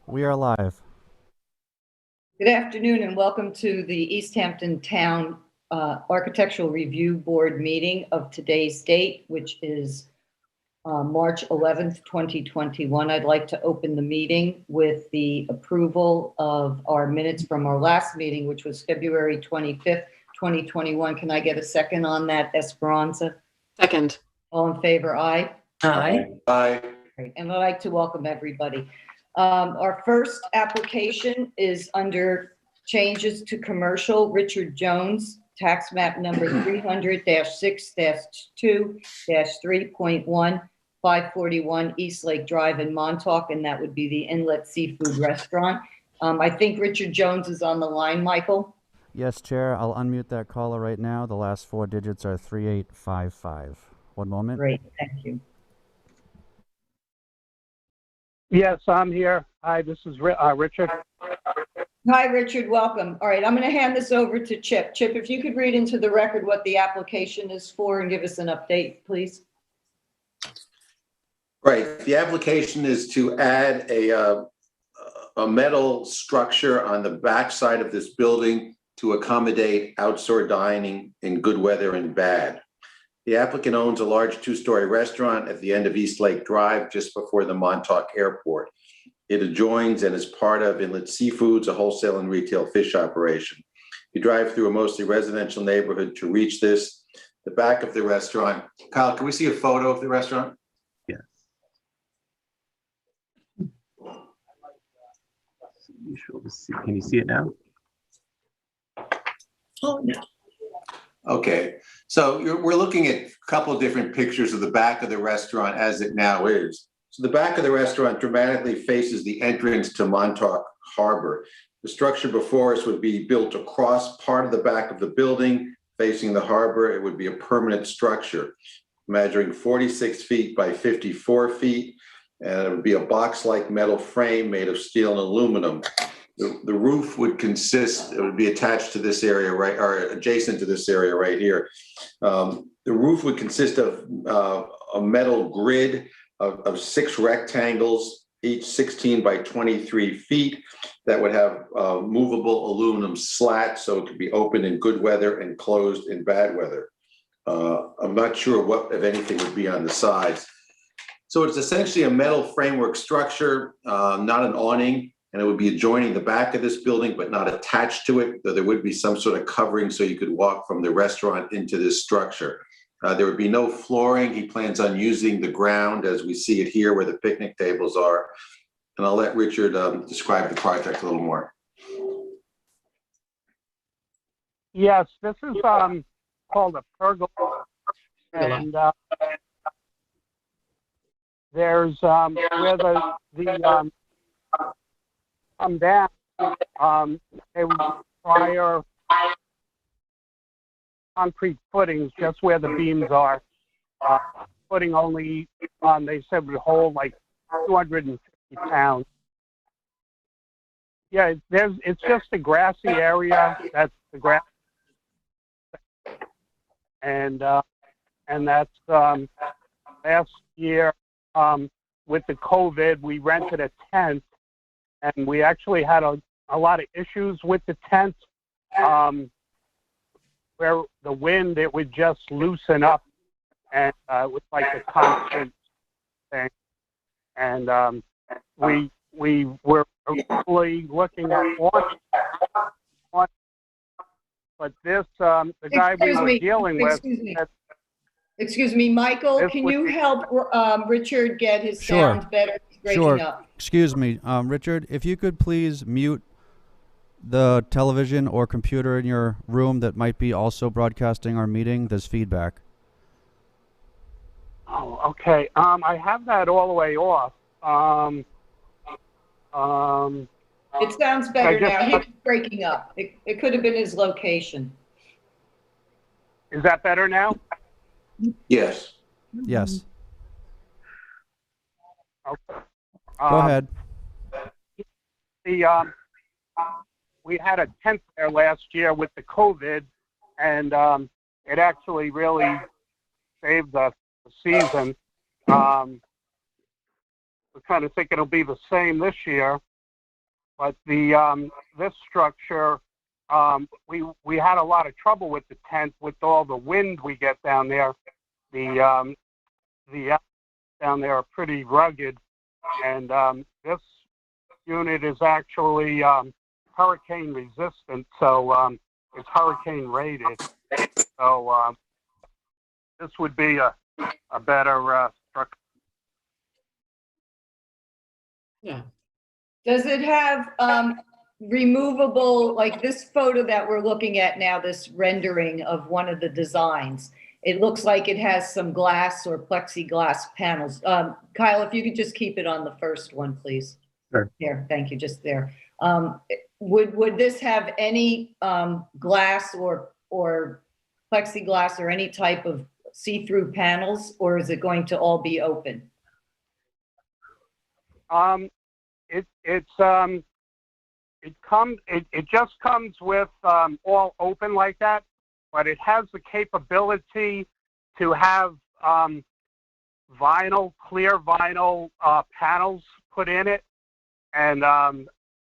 We are live. Good afternoon and welcome to the East Hampton Town Architectural Review Board meeting of today's date, which is March 11th, 2021. I'd like to open the meeting with the approval of our minutes from our last meeting, which was February 25th, 2021. Can I get a second on that, Esperanza? Second. All in favor, aye? Aye. Aye. Great. And I'd like to welcome everybody. Our first application is under changes to commercial, Richard Jones, tax map number 300-6-2-3.1, 541 East Lake Drive in Montauk, and that would be the Inlet Seafood Restaurant. I think Richard Jones is on the line, Michael. Yes, Chair. I'll unmute that caller right now. The last four digits are 3855. One moment. Great, thank you. Yes, I'm here. Hi, this is Richard. Hi, Richard, welcome. All right, I'm going to hand this over to Chip. Chip, if you could read into the record what the application is for and give us an update, please. Right. The application is to add a metal structure on the back side of this building to accommodate outdoor dining in good weather and bad. The applicant owns a large two-story restaurant at the end of East Lake Drive, just before the Montauk Airport. It adjoins and is part of Inlet Seafoods, a wholesale and retail fish operation. You drive through a mostly residential neighborhood to reach this. The back of the restaurant. Kyle, can we see a photo of the restaurant? Yes. Can you see it now? Oh, no. Okay, so we're looking at a couple of different pictures of the back of the restaurant as it now is. So the back of the restaurant dramatically faces the entrance to Montauk Harbor. The structure before us would be built across part of the back of the building facing the harbor. It would be a permanent structure measuring 46 feet by 54 feet, and it would be a box-like metal frame made of steel and aluminum. The roof would consist, it would be attached to this area, right, or adjacent to this area right here. The roof would consist of a metal grid of 6 rectangles, each 16 by 23 feet, that would have movable aluminum slats, so it could be open in good weather and closed in bad weather. I'm not sure what, if anything, would be on the sides. So it's essentially a metal framework structure, not an awning. And it would be adjoining the back of this building, but not attached to it, though there would be some sort of covering so you could walk from the restaurant into this structure. There would be no flooring. He plans on using the ground as we see it here where the picnic tables are. And I'll let Richard describe the project a little more. Yes, this is called a pergola. And there's where the come down, they would require concrete footings just where the beams are. Footing only, they said, would hold like 250 pounds. Yeah, it's just a grassy area. That's the grass, and that's last year with the COVID, we rented a tent. And we actually had a lot of issues with the tent, where the wind, it would just loosen up, and it was like a constant thing. And we were really looking at one, but this, the guy we were dealing with. Excuse me, Michael, can you help Richard get his sound better? Sure. Up. Excuse me, Richard, if you could please mute the television or computer in your room that might be also broadcasting our meeting. There's feedback. Oh, okay. I have that all the way off. It sounds better now. He was breaking up. It could have been his location. Is that better now? Yes. Yes. Okay. Go ahead. We had a tent there last year with the COVID, and it actually really saved the season. we're kind of thinking it'll be the same this year. But the this structure, we had a lot of trouble with the tent with all the wind we get down there. The down there are pretty rugged, and this unit is actually hurricane resistant, so it's hurricane rated. So this would be a better structure. Yeah. Does it have removable, like this photo that we're looking at now, this rendering of one of the designs? It looks like it has some glass or plexiglass panels. Kyle, if you could just keep it on the first one, please. Sure. There, thank you, just there. Would this have any glass or plexiglass or any type of see-through panels, or is it going to all be open? It just comes with all open like that, but it has the capability to have clear vinyl panels put in it, and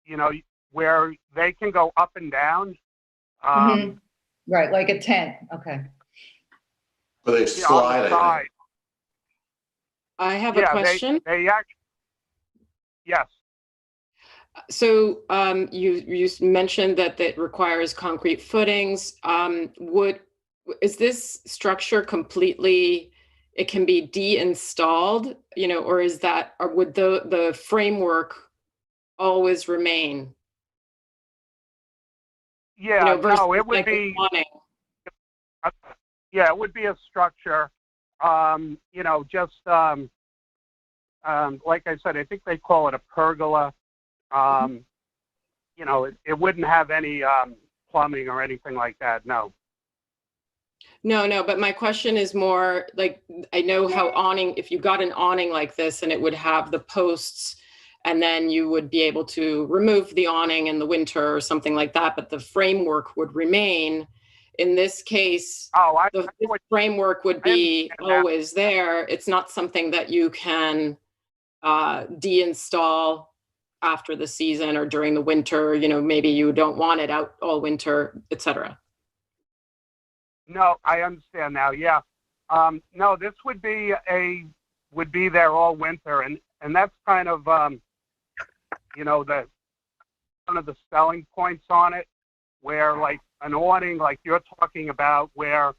you know, where they can go up and down. Right, like a tent. Okay. But they slide, I think. I have a question. They actually, yes. So you mentioned that it requires concrete footings. Is this structure completely, it can be de-installed, you know, or would the framework always remain? Yeah, you know, no, it would like be. Yeah, it would be a structure. You know, just like I said, I think they call it a pergola. You know, it wouldn't have any plumbing or anything like that. No. No, but my question is more like, I know how if you got an awning like this and it would have the posts, and then you would be able to remove the awning in the winter or something like that, but the framework would remain. In this case, the framework would be always there. It's not something that you can deinstall after the season or during the winter. You know, maybe you don't want it out all winter, etc. No, I understand now. Yeah. No, this would be there all winter, and that's kind of you know, one of the selling points on it, where like an awning, like you're talking about, where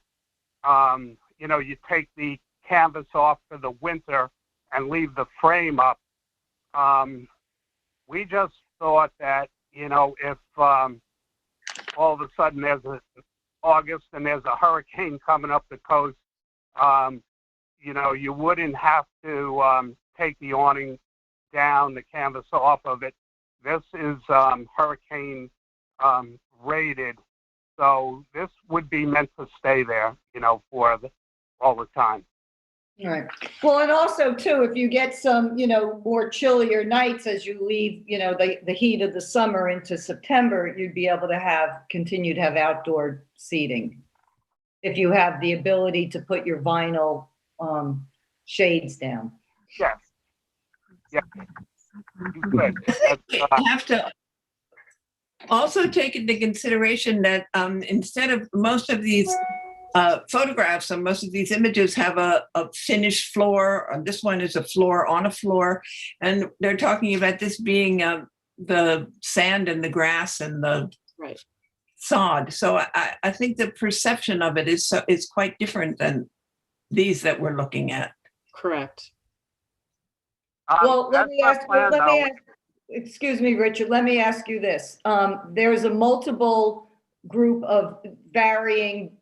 you know, you take the canvas off for the winter and leave the frame up. We just thought that, you know, if all of a sudden there's August and there's a hurricane coming up the coast, you know, you wouldn't have to take the awning down, the canvas off of it. This is hurricane rated, so this would be meant to stay there, you know, for all the time. Right. Well, and also too, if you get some, you know, more chillier nights as you leave, you know, the heat of the summer into September, you'd be able to continue to have outdoor seating. If you have the ability to put your vinyl shades down. Yes. Yeah. You could. You have to also take into consideration that instead of most of these photographs and most of these images have a finished floor, this one is a floor on a floor, and they're talking about this being the sand and the grass and the sod. So I think the perception of it is quite different than these that we're looking at. Correct. Well, let me ask, excuse me, Richard, let me ask you this. There's a multiple group of varying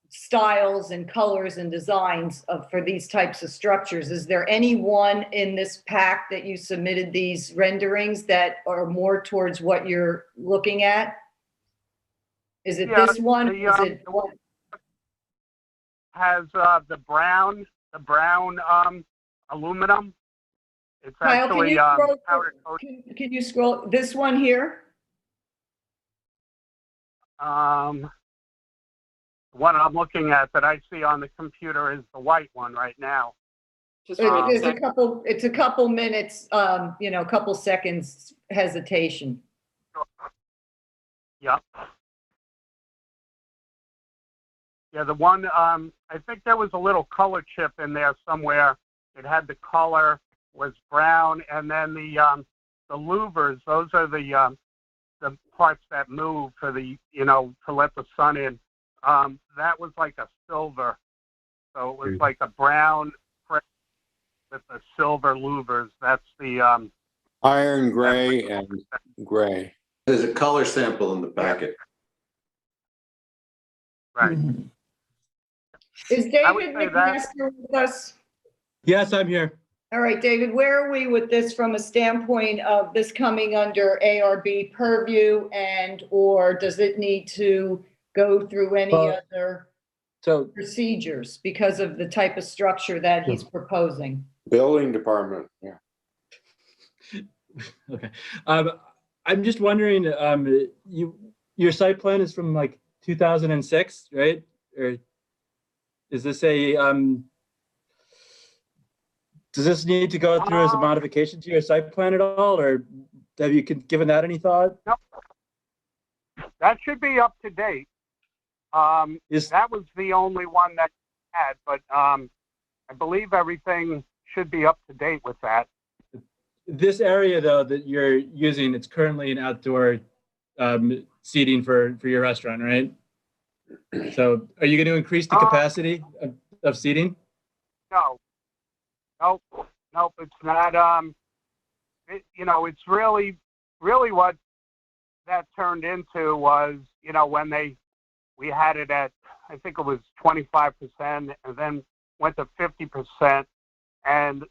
styles and colors and designs for these types of structures. Is there any one in this pack that you submitted these renderings that are more towards what you're looking at? Is it this one? Is it what? Has the brown aluminum. It's Kyle, actually powder coated. can you scroll this one here? The one I'm looking at that I see on the computer is the white one right now. Just for a There's a second. couple, it's a couple minutes, you know, a couple seconds hesitation. Yeah. Yeah, the one, I think there was a little color chip in there somewhere. It had the color, was brown, and then the louvers, those are the parts that move for the, you know, to let the sun in. That was like a silver. So it was like a brown with the silver louvers. That's the Iron gray and gray. There's a color sample in the packet. right. Is I would David say that- McMaster with us? Yes, I'm here. All right, David, where are we with this from a standpoint of this coming under ARB purview or does it need to go through any Well, other So, procedures because of the type of structure that he's proposing? Building department, yeah. okay. I'm just wondering, your site plan is from like 2006, right? Or is this does this need to go through as a modification to your site plan at all? Or have you given that any thought? That should be up to date. That was the only one that had, but I believe everything should be up to date with that. This area though that you're using, it's currently an outdoor seating for your restaurant, right? So are you going to increase the capacity of seating? No, nope, it's not. You know, it's really what that turned into was, you know, when we had it at, I think it was 25% and then went to 50%. And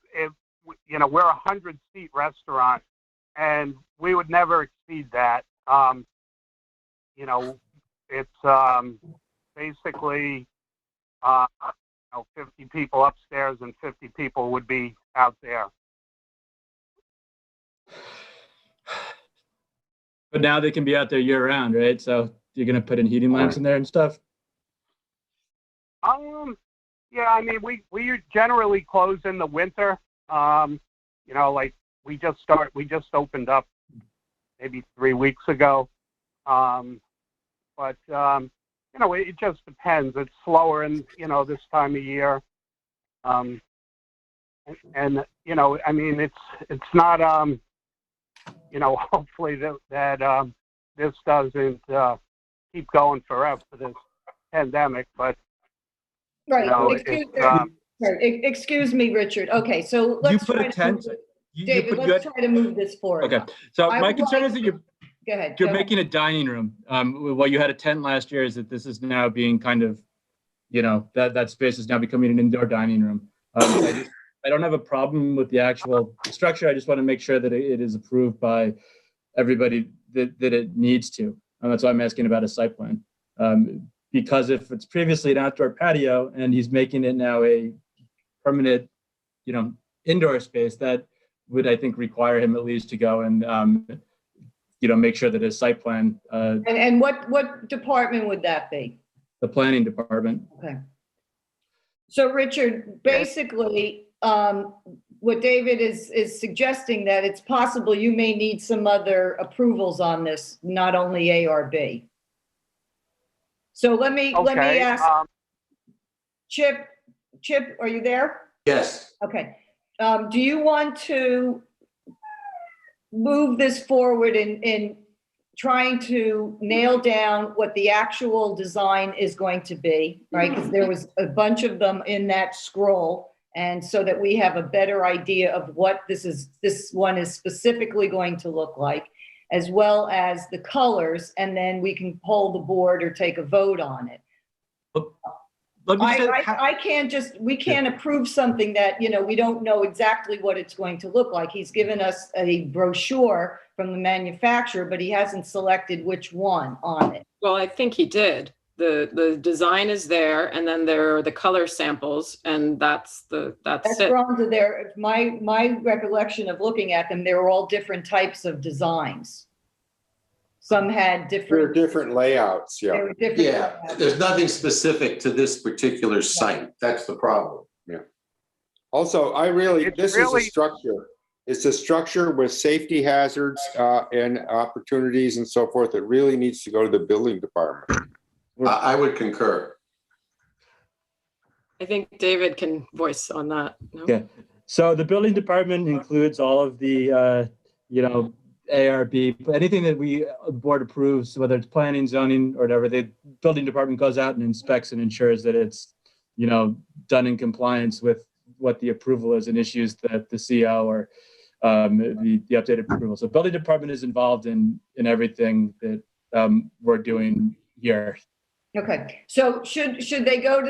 you know, we're a 100-seat restaurant and we would never exceed that. You know, it's basically, you know, 50 people upstairs and 50 people would be out there. But now they can be out there year round, right? So you're going to put in heating lamps in there and stuff? Yeah, I mean, we generally close in the winter. You know, like we just opened up maybe 3 weeks ago. But you know, it just depends. It's slower in, you know, this time of year. And you know, I mean, it's not, you know, hopefully that this doesn't keep going forever for this pandemic, but Right. you know, Excuse me, Richard. Okay, so let's You put try a to tent. move- You David, put let's try to move this forward. Okay. So I my would concern like is that Go ahead. you're go ahead. making a dining room. What you had a tent last year is that this is now being kind of, you know, that space is now becoming an indoor dining room. I don't have a problem with the actual structure. I just want to make sure that it is approved by everybody that it needs to. And that's why I'm asking about a site plan. Because if it's previously an outdoor patio and he's making it now a permanent, you know, indoor space, that would, I think, require him at least to go and, you know, make sure that his site plan, And what department would that be? the planning department. Okay. So Richard, basically, what David is suggesting that it's possible you may need some other approvals on this, not only ARB. So let me ask, Chip, are you there? Yes. Okay. Do you want to move this forward in trying to nail down what the actual design is going to be, right? Because there was a bunch of them in that scroll. And so that we have a better idea of what this one is specifically going to look like, as well as the colors, and then we can poll the board or take a vote on it. Let me say, We can't approve something that, you know, we don't know exactly what it's going to look like. He's given us a brochure from the manufacturer, but he hasn't selected which one on it. Well, I think he did. The design is there, and then there are the color samples, and that's it. Drawn to there. My recollection of looking at them, they were all different types of designs. Some had There are different. different layouts, They yeah. were different Yeah, layouts. there's nothing specific to this particular site. That's the problem. Yeah. Also, It's this is really- a structure. It's a structure with safety hazards and opportunities and so forth. It really needs to go to the building department. I would concur. I think David can voice on that. No? Okay. So the building department includes all of the, ARB, anything that the board approves, whether it's planning, zoning, or whatever, the building department goes out and inspects and ensures that it's, done in compliance with what the approval is and issues the CO or the updated approval. So building department is involved in everything that we're doing here. Okay, so should Richard think go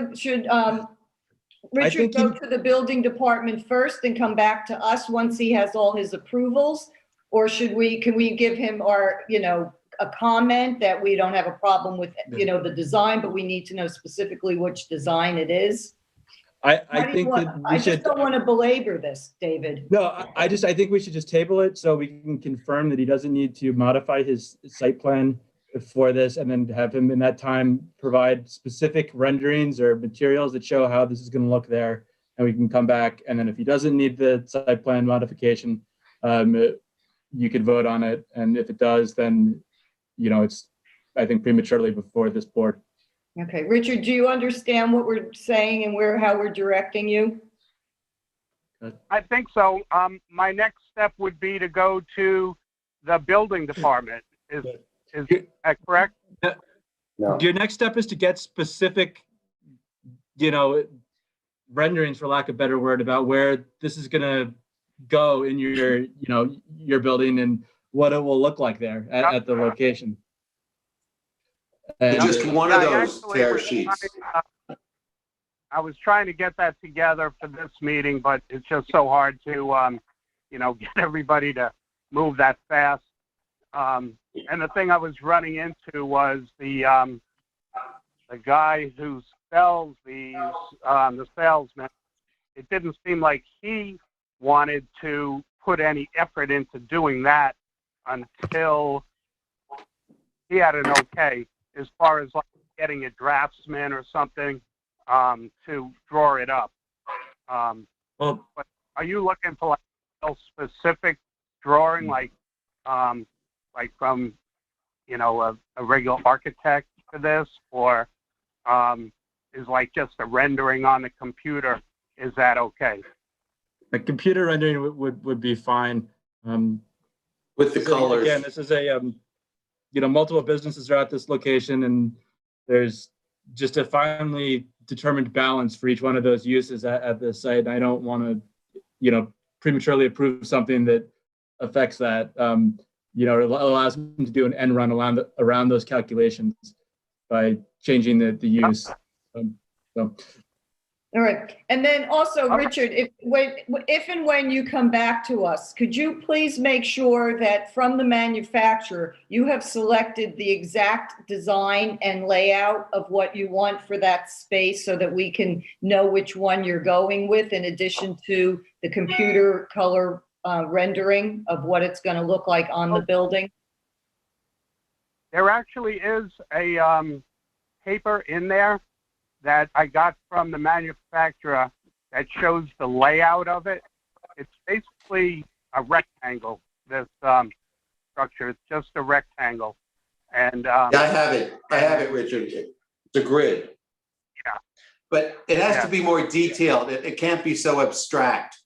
he- to the building department first and come back to us once he has all his approvals? Or can we give him a comment that we don't have a problem with, the design, but we need to know specifically which design it is? I think that I we just should. don't want to belabor this, David. No, I think we should just table it so we can confirm that he doesn't need to modify his site plan for this, and then have him in that time provide specific renderings or materials that show how this is going to look there, and we can come back. And then if he doesn't need the site plan modification, you could vote on it, and if it does, then it's, I think, prematurely before this board. Okay, Richard, do you understand what we're saying and how we're directing you? I think so. My next step would be to go to the building department. Is that correct? No. Your next step is to get specific, renderings, for lack of a better word, about where this is going to go in your building and what it will look like there at the location. And Just one of those actually, tear sheets. I was trying to get that together for this meeting, but it's just so hard to, get everybody to move that fast. And the thing I was running into was the guy who sells these, the salesman. It didn't seem like he wanted to put any effort into doing that until he had an okay, as far as like getting a draftsman or something to draw it up. But are you looking for like a specific drawing, like from a regular architect for this, or is like just a rendering on the computer? Is that okay? a computer rendering would be fine. With the So colors. again, this is a multiple businesses are at this location, and there's just a finely determined balance for each one of those uses at the site. I don't want to prematurely approve something that affects that. It allows them to do an end run around those calculations by changing the use. All right. And then also, Richard, if and when you come back to us, could you please make sure that from the manufacturer, you have selected the exact design and layout of what you want for that space so that we can know which one you're going with, in addition to the computer color rendering of what it's going to look like on the building? There actually is a paper in there that I got from the manufacturer that shows the layout of it. It's basically a rectangle, this structure. It's just a rectangle. And Yeah, I have it, Richard. It's a grid. Yeah. But it has to be more detailed. It can't be so abstract.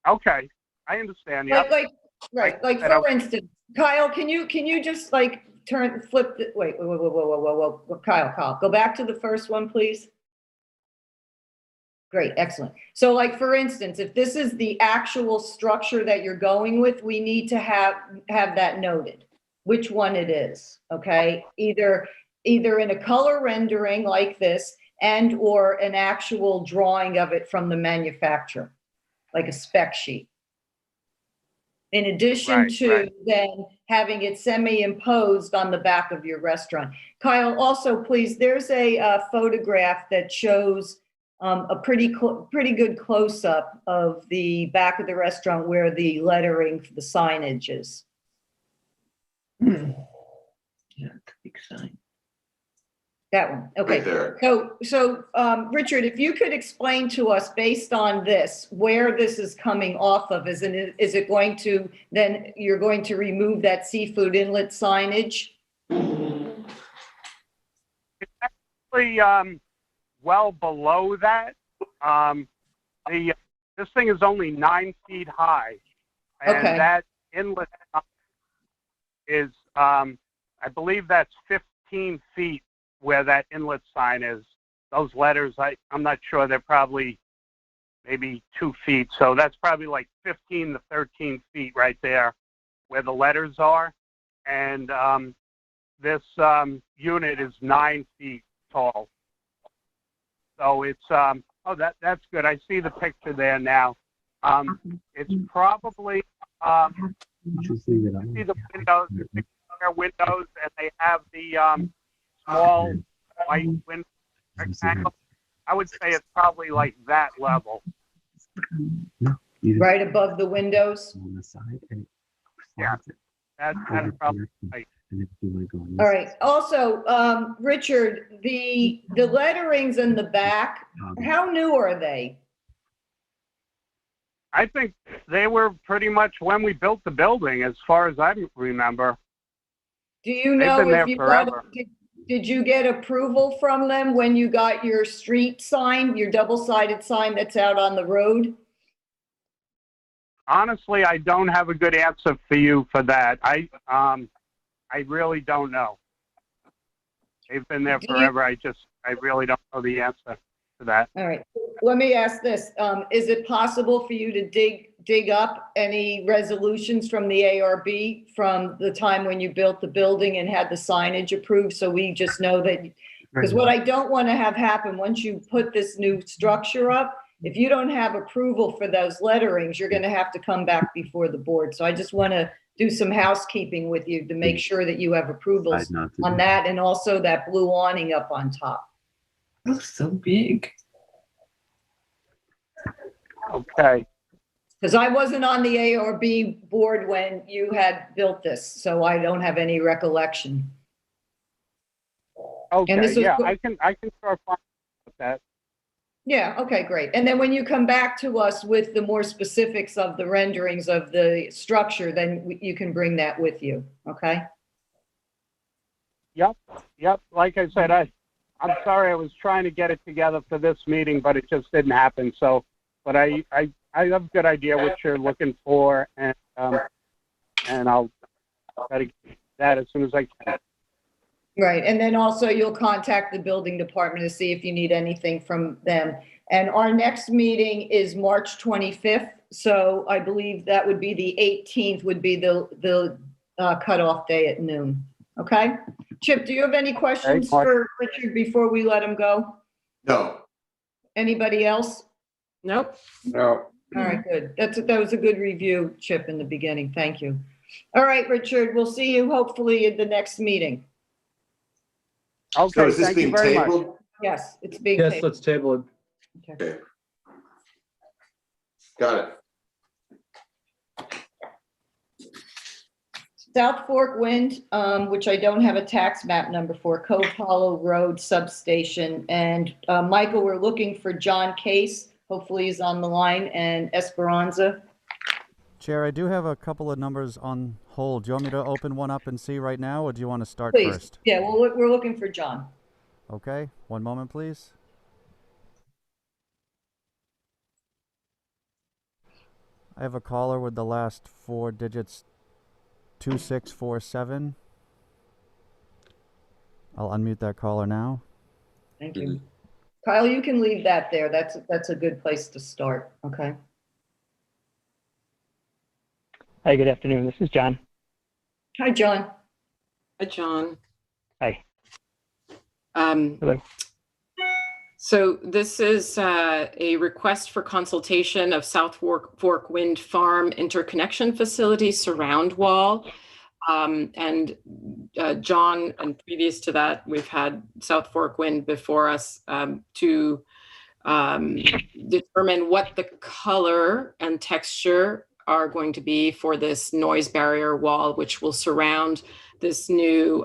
Okay, I understand. Yeah. Like for instance, Kyle, can you just like flip the, whoa, Kyle, go back to the first one, please. Great, excellent. So like, for instance, if this is the actual structure that you're going with, we need to have that noted, which one it is, okay? Either in a color rendering like this and or an actual drawing of it from the manufacturer, like a spec sheet. In addition to then having it semi-imposed on the back of your restaurant. Kyle, also, please, there's a photograph that shows a pretty good close-up of the back of the restaurant where the lettering for the signage is. Yeah, big sign. That one, okay. right there. So, Richard, if you could explain to us, based on this, where this is coming off of, is it going to, then you're going to remove that seafood inlet signage? It's actually well below that. This thing is only 9 feet high, and Okay. that inlet is, I believe that's 15 feet where that inlet sign is. Those letters, I'm not sure, they're probably maybe 2 feet. So that's probably like 15 to 13 feet right there where the letters are. And this unit is 9 feet tall. So it's, that's good. I see the picture there now. It's probably, Just leave it you on. see the windows, the windows, and they have the small white window rectangle. I would say it's probably like that level. No, you just Right above the windows? on the side and Yeah. slides it That's over probably here. right. And if you want to go on All this right. Also, Richard, the letterings in the back, side, how new are they? I think they were pretty much when we built the building, as far as I remember. Do you They've know been there if you got, forever. did you get approval from them when you got your street sign, your double-sided sign that's out on the road? Honestly, I don't have a good answer for you for that. I really don't know. They've been there Do you- forever. I really don't know the answer to that. All right. Let me ask this. Is it possible for you to dig up any resolutions from the ARB from the time when you built the building and had the signage approved? So we just know that, because what I don't want to have happen, once you put this new structure up, if you don't have approval for those letterings, you're going to have to come back before the board. So I just want to do some housekeeping with you to make sure that you have approvals Decide not to on do that, and also that blue awning up on top. Oh, so big. Okay. Because I wasn't on the ARB board when you had built this, so I don't have any recollection. Okay. this was Yeah, put- I can sure find out that. Yeah, okay, great. And then when you come back to us with the more specifics of the renderings of the structure, then you can bring that with you, okay? Yep. Like I said, I'm sorry I was trying to get it together for this meeting, but it just didn't happen. So, but I have a good idea what you're looking for, and I'll try to get that as soon as I can. Right, and then also you'll contact the building department to see if you need anything from them. And our next meeting is March 25th, so I believe that would be the 18th would be the cutoff day at noon, okay? Chip, do you have any questions Mark. for Richard before we let him go? No, Anybody else? Nope. No, All right, good. That was a good review, Chip, in the beginning. Thank you. All right, Richard, we'll see you hopefully at the next meeting. so Okay, is this thank you being very much. tabled? Yes, it's being Yes, tabled. let's table it. Okay. Got it. South Fork Wind, which I don't have a tax map number for, Cove Hollow Road Substation. And Michael, we're looking for John Case. Hopefully he's on the line, and Esperanza. Chair, I do have a couple of numbers on hold. Do you want me to open one up and see right now, or do you want to start Please. first? Yeah, well, we're looking for John. Okay, one moment, please. I have a caller with the last 4 digits, 2647. I'll unmute that caller now. Thank you. Kyle, you can leave that there. That's a good place to start, okay? Hi, good afternoon. This is John. Hi, John. Hi, John. Hi. Hello. So this is a request for consultation of South Fork Wind Farm Interconnection Facility Surround Wall. And John, and previous to that, we've had South Fork Wind before us to determine what the color and texture are going to be for this noise barrier wall, which will surround this new,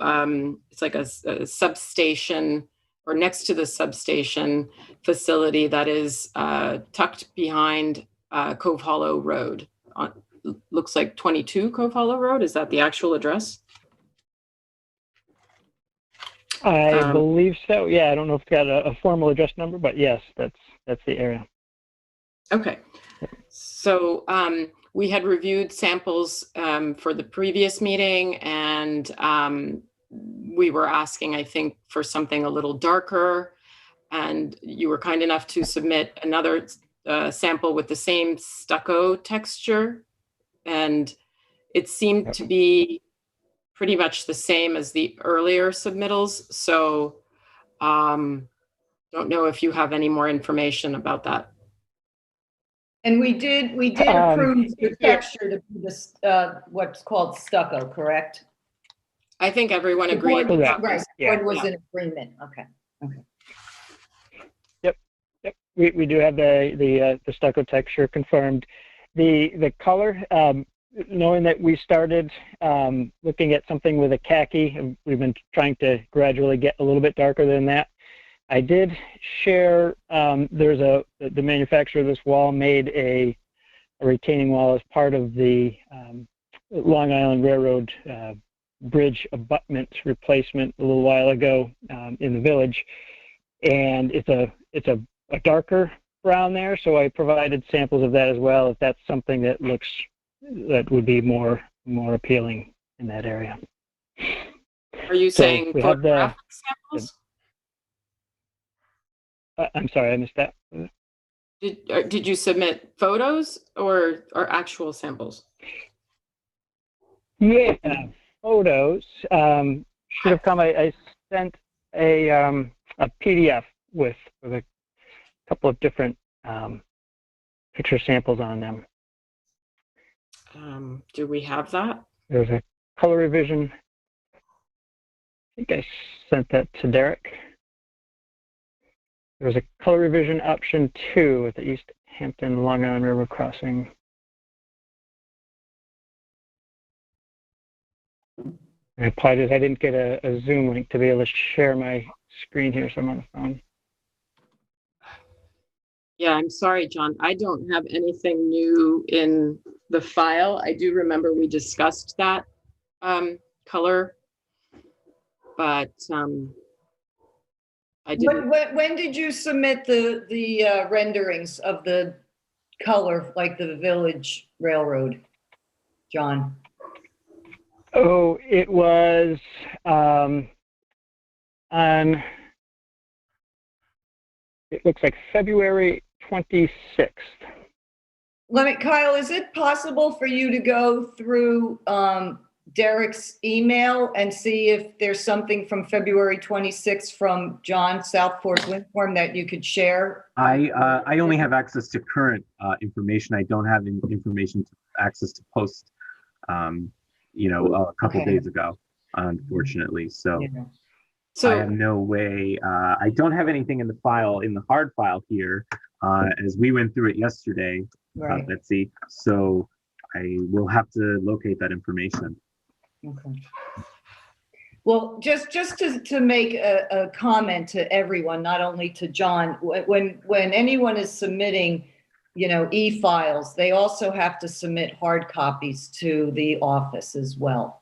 it's like a substation or next to the substation facility that is tucked behind Cove Hollow Road. Looks like 22 Cove Hollow Road. Is that the actual address? I believe so. Yeah, I don't know if it's got a formal address number, but yes, that's the area. Okay. So we had reviewed samples for the previous meeting, and we were asking, I think, for something a little darker, and you were kind enough to submit another sample with the same stucco texture, and it seemed to be pretty much the same as the earlier submittals. So don't know if you have any more information about that. And we did approve the texture to be this, what's called stucco, correct? I think everyone agreed. Right, Yeah. board was in agreement, okay. Yep. We do have the stucco texture confirmed. The color, knowing that we started looking at something with a khaki, and we've been trying to gradually get a little bit darker than that. I did share, the manufacturer of this wall made a retaining wall as part of the Long Island Railroad bridge abutment replacement a little while ago in the village. And it's a darker brown there, so I provided samples of that as well, if that's something that would be more appealing in that area. Are you saying photographic samples? I'm sorry, I missed that. Did you submit photos or actual samples? Yeah, photos should have come. I sent a PDF with a couple of different picture samples on them. Do we have that? There's a color revision. I think I sent that to Derek. There was a color revision option 2 at the East Hampton Long Island River crossing. I apologize, I didn't get a Zoom link to be able to share my screen here, so I'm on the phone. Yeah, I'm sorry, John. I don't have anything new in the file. I do remember we discussed that color, but I didn't. When did you submit the renderings of the color, like the Village Railroad, John? Oh, it was on, it looks like February 26th. Kyle, is it possible for you to go through Derek's email and see if there's something from February 26th from John South Fork Windform that you could share? I only have access to current information. I don't have access to post, a couple days ago, unfortunately. So, So I have no way. I don't have anything in the hard file here, as we went through it yesterday, Right. Betsy. So I will have to locate that information. Okay. Well, just to make a comment to everyone, not only to John, when anyone is submitting, e-files, they also have to submit hard copies to the office as well,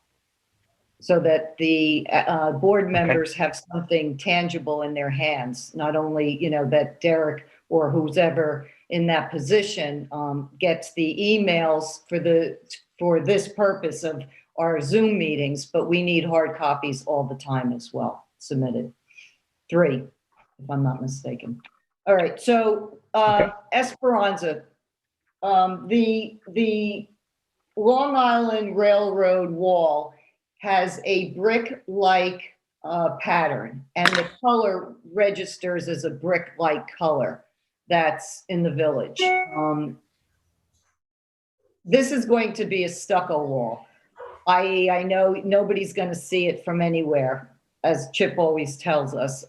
so that the board members have something tangible in their hands. Not only, that Derek or who's ever in that position gets the emails for this purpose of our Zoom meetings, but we need hard copies all the time as well, submitted. 3, if I'm not mistaken. All right, so Esperanza, the Long Island Railroad wall has a brick-like pattern, and the color registers as a brick-like color that's in the village. This is going to be a stucco wall. I know nobody's going to see it from anywhere, as Chip always tells us,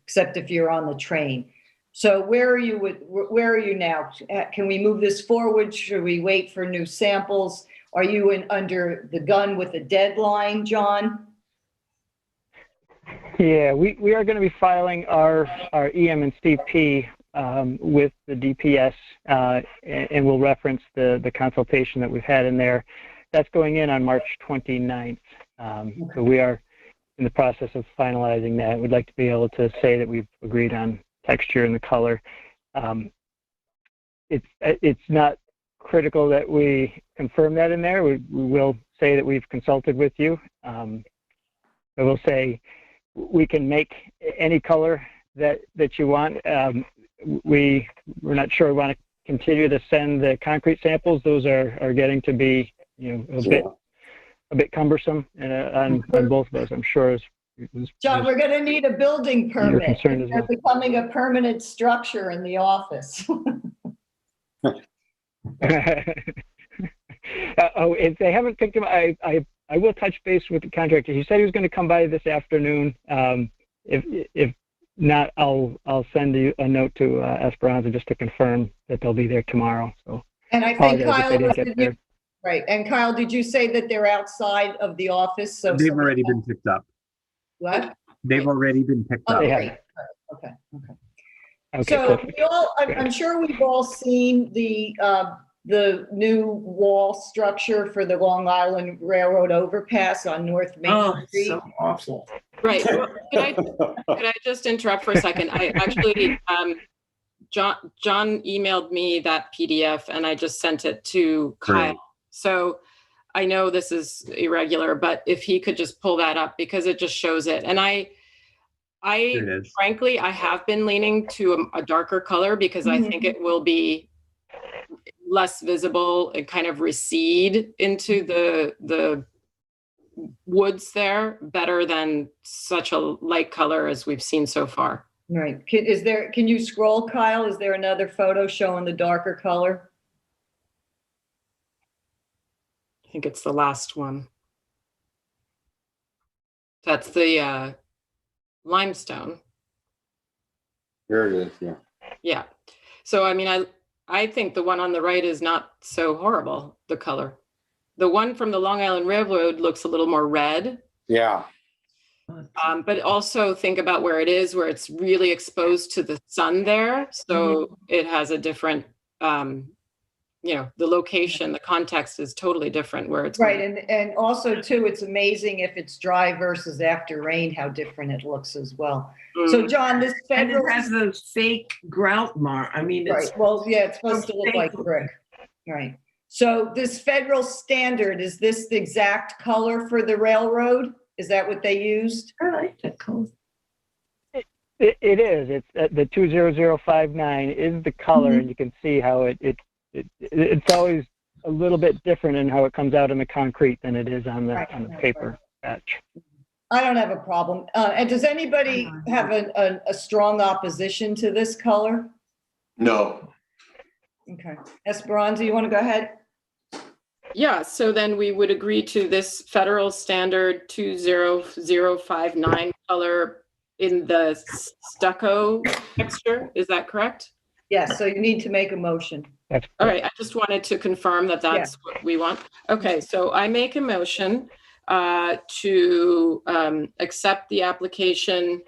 except if you're on the train. So where are you now? Can we move this forward? Should we wait for new samples? Are you under the gun with a deadline, John? Yeah, we are going to be filing our EM and CP with the DPS, and we'll reference the consultation that we've had in there. That's going in on March 29th. So we are in the process of finalizing that. We'd like to be able to say that we've agreed on texture and the color. It's not critical that we confirm that in there. We will say that we've consulted with you. I will say we can make any color that you want. We're not sure we want to continue to send the concrete samples. Those are getting to be, a bit cumbersome on both of those. I'm sure. John, we're going to need a building permit. Concerned as They're well. becoming a permanent structure in the office. If they haven't picked him, I will touch base with the contractor. He said he was going to come by this afternoon. If not, I'll send you a note to Esperanza just to confirm that they'll be there tomorrow. So, and I think apologize if they Kyle, didn't get there. right. And Kyle, did you say that they're outside of the office? So They've already been picked up. What? They've already been picked Oh, up. They great. have. Okay. Okay, So perfect. I'm sure we've all seen the new wall structure for the Long Island Railroad overpass on North Main Street. So awful. Right. Well, could I just interrupt for a second? I actually, John emailed me that PDF and I just sent it to Kyle. Great. So I know this is irregular, but if he could just pull that up because it just shows it. And I It is. frankly, I have been leaning to a darker color because I think it will be less visible and kind of recede into the woods there better than such a light color as we've seen so far. Right. Can you scroll, Kyle? Is there another photo showing the darker color? I think it's the last one. That's the limestone. Here it is, yeah. Yeah. So, I mean, I think the one on the right is not so horrible, the color. The one from the Long Island Railroad looks a little more red. Yeah, But also think about where it is, where it's really exposed to the sun there. So it has a different, the location, the context is totally different where it's Right. going. And also too, it's amazing if it's dry versus after rain, how different it looks as well. So John, this And federal. it has those fake grout mark. I mean, it's Right. Well, yeah, it's supposed to look like brick. Right. So this federal standard, is this the exact color for the railroad? Is that what they used? I like that color. It is. It's the 20059 is the color, and you can see how it's always a little bit different in how it comes out in the concrete than it is on the paper batch. I don't have a problem. And does anybody have a strong opposition to this color? No. Okay. Esperanza, you want to go ahead? Yeah, so then we would agree to this federal standard 20059 color in the stucco texture. Is that correct? Yes. So you need to make a motion. That's All right, I just wanted to confirm that that's what we want. Okay, so I make a motion to accept the application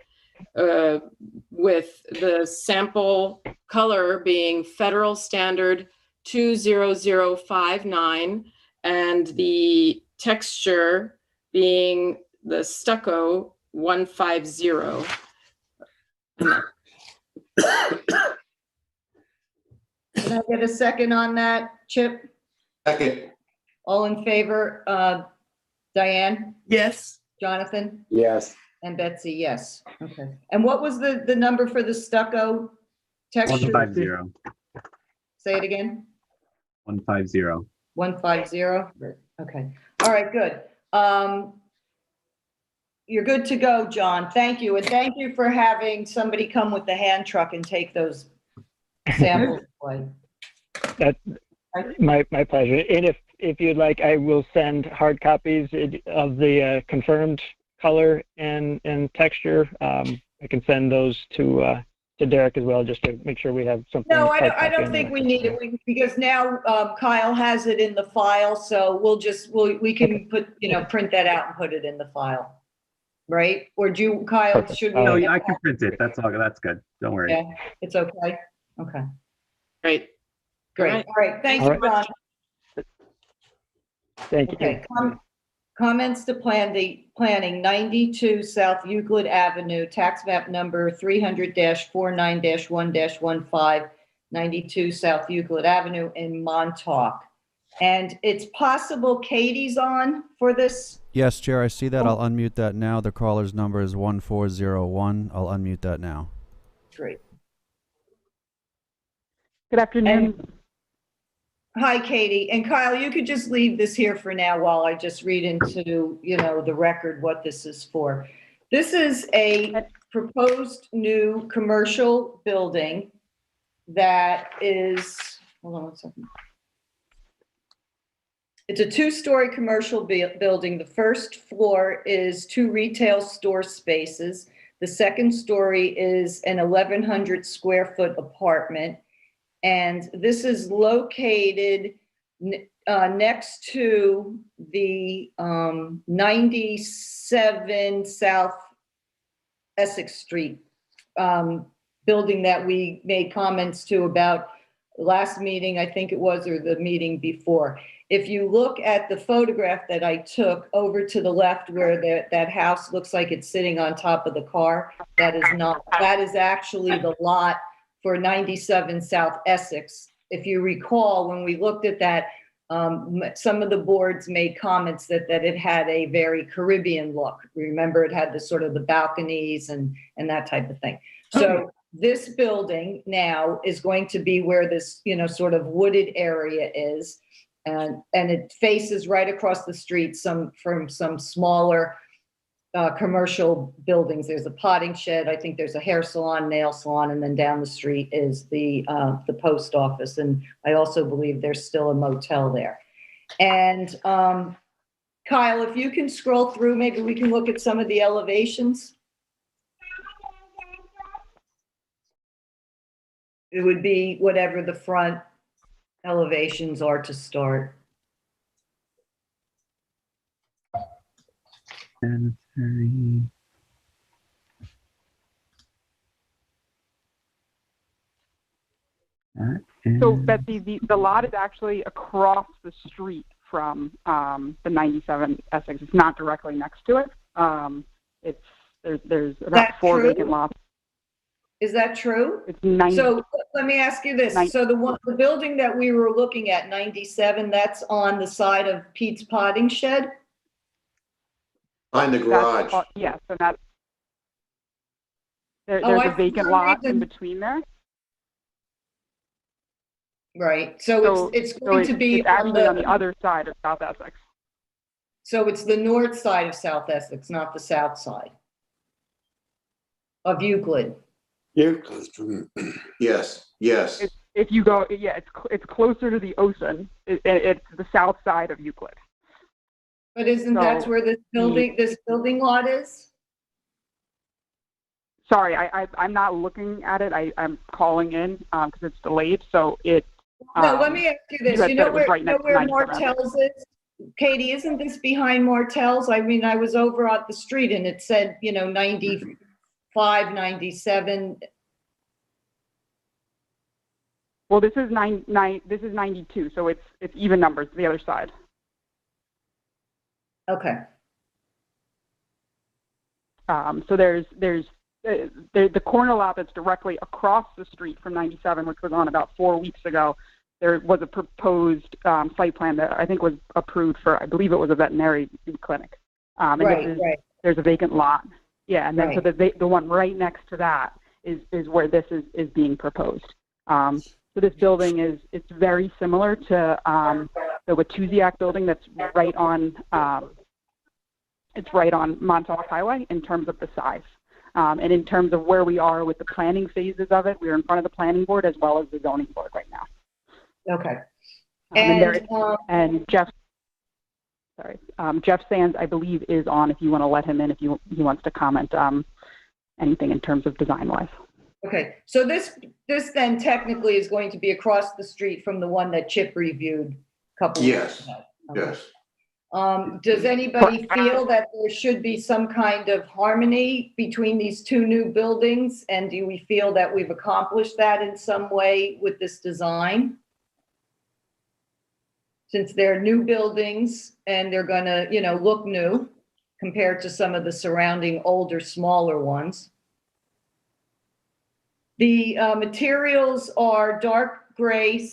with the sample color being federal standard 20059 and the texture being the stucco 150. Can I get a second on that, Chip? Second. All in favor? Diane? Yes. Jonathan? yes. And Betsy, yes. Okay. And what was the number for the stucco texture? 150. Say it again. 150. 150? Okay. All right, good. You're good to go, John. Thank you. And thank you for having somebody come with the hand truck and take those samples away. That's my pleasure. And if you'd like, I will send hard copies of the confirmed color and texture. I can send those to Derek as well, just to make sure we have something. No, hard I copy don't on think there. we need it because now Kyle has it in the file, so we can put, print that out and put it in the file. right? Or do you, Kyle, Perfect. should we? No, I can print it. That's all. That's good. Don't worry. Yeah, it's okay. Okay, Great. great. All right, thank All you, right. Ron. Thank you. Okay, comments to planning 92 South Euclid Avenue, tax map number 300-49-1-15, 92 South Euclid Avenue in Montauk. And it's possible Katie's on for this. Yes, Chair, I see that. I'll unmute that now. The caller's number is 1401. I'll unmute that now. Great. Good afternoon. Hi, Katie. And Kyle, you could just leave this here for now while I just read into, the record what this is for. This is a proposed new commercial building that is, hold on one second. It's a two-story commercial building. The first floor is 2 retail store spaces. The second story is an 1,100 square foot apartment. And this is located next to the 97 South Essex Street building that we made comments to about last meeting, I think it was, or the meeting before. If you look at the photograph that I took over to the left where that house looks like it's sitting on top of the car, that is actually the lot for 97 South Essex. If you recall, when we looked at that, some of the boards made comments that it had a very Caribbean look. Remember, it had the sort of the balconies and that type of thing. So this building now is going to be where this, sort of wooded area is. And it faces right across the street from some smaller commercial buildings. There's a potting shed. I think there's a hair salon, nail salon, and then down the street is the post office. And I also believe there's still a motel there. And Kyle, if you can scroll through, maybe we can look at some of the elevations. It would be whatever the front elevations are to start. Sanitary. So Betsy, the lot is actually across the street from the 97 Essex. It's not directly next to it. There's about 4 vacant lots. Is that true? It's 90. So let me ask you this. So the building that we were looking at, 97, that's on the side of Pete's potting shed? Behind the garage. Yes, and that's, there's a vacant lot in between there. Right. So it's going to be it's actually on the other side of South Essex. So it's the north side of South Essex, not the south side of Euclid. Euclid. Yes. If you go, it's closer to the ocean. It's the south side of Euclid. But isn't that where this building lot is? Sorry, I'm not looking at it. I'm calling in because it's delayed. So it. No, let me ask you this. You know where Martell's is? Katie, isn't this behind Martell's? I mean, I was over at the street and it said, 95, 97. Well, this is 92, so it's even numbers, the other side. Okay. So there's the corner lot that's directly across the street from 97, which was on about 4 weeks ago. There was a proposed site plan that I think was approved for, I believe it was a veterinary clinic. And right. There's a vacant lot. Yeah, and then so the one right next to that is where this is being proposed. So this building it's very similar to the Watusiak building that's right on Montauk Highway in terms of the size. And in terms of where we are with the planning phases of it, we're in front of the planning board as well as the zoning board right now. Okay. And Jeff Sands, I believe, is on if you want to let him in, if he wants to comment anything in terms of design-wise. Okay. So this then technically is going to be across the street from the one that Chip reviewed a couple Yes. weeks ago. Yes. Does anybody feel that there should be some kind of harmony between these two new buildings? And do we feel that we've accomplished that in some way with this design? Since they're new buildings and they're gonna, look new compared to some of the surrounding older, smaller ones. The materials are dark gray,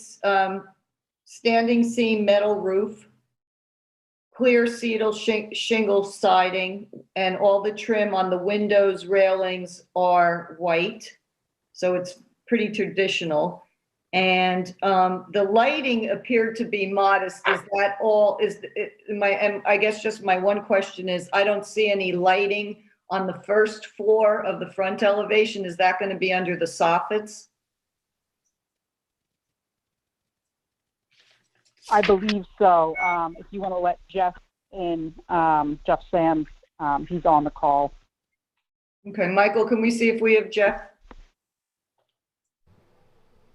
standing seam metal roof, clear shingle siding, and all the trim on the windows, railings are white. So it's pretty traditional. And the lighting appeared to be modest. Is that all? I guess just my one question is, I don't see any lighting on the first floor of the front elevation. Is that going to be under the soffits? I believe so. If you want to let Jeff in, Jeff Sam, he's on the call. Okay, Michael, can we see if we have Jeff?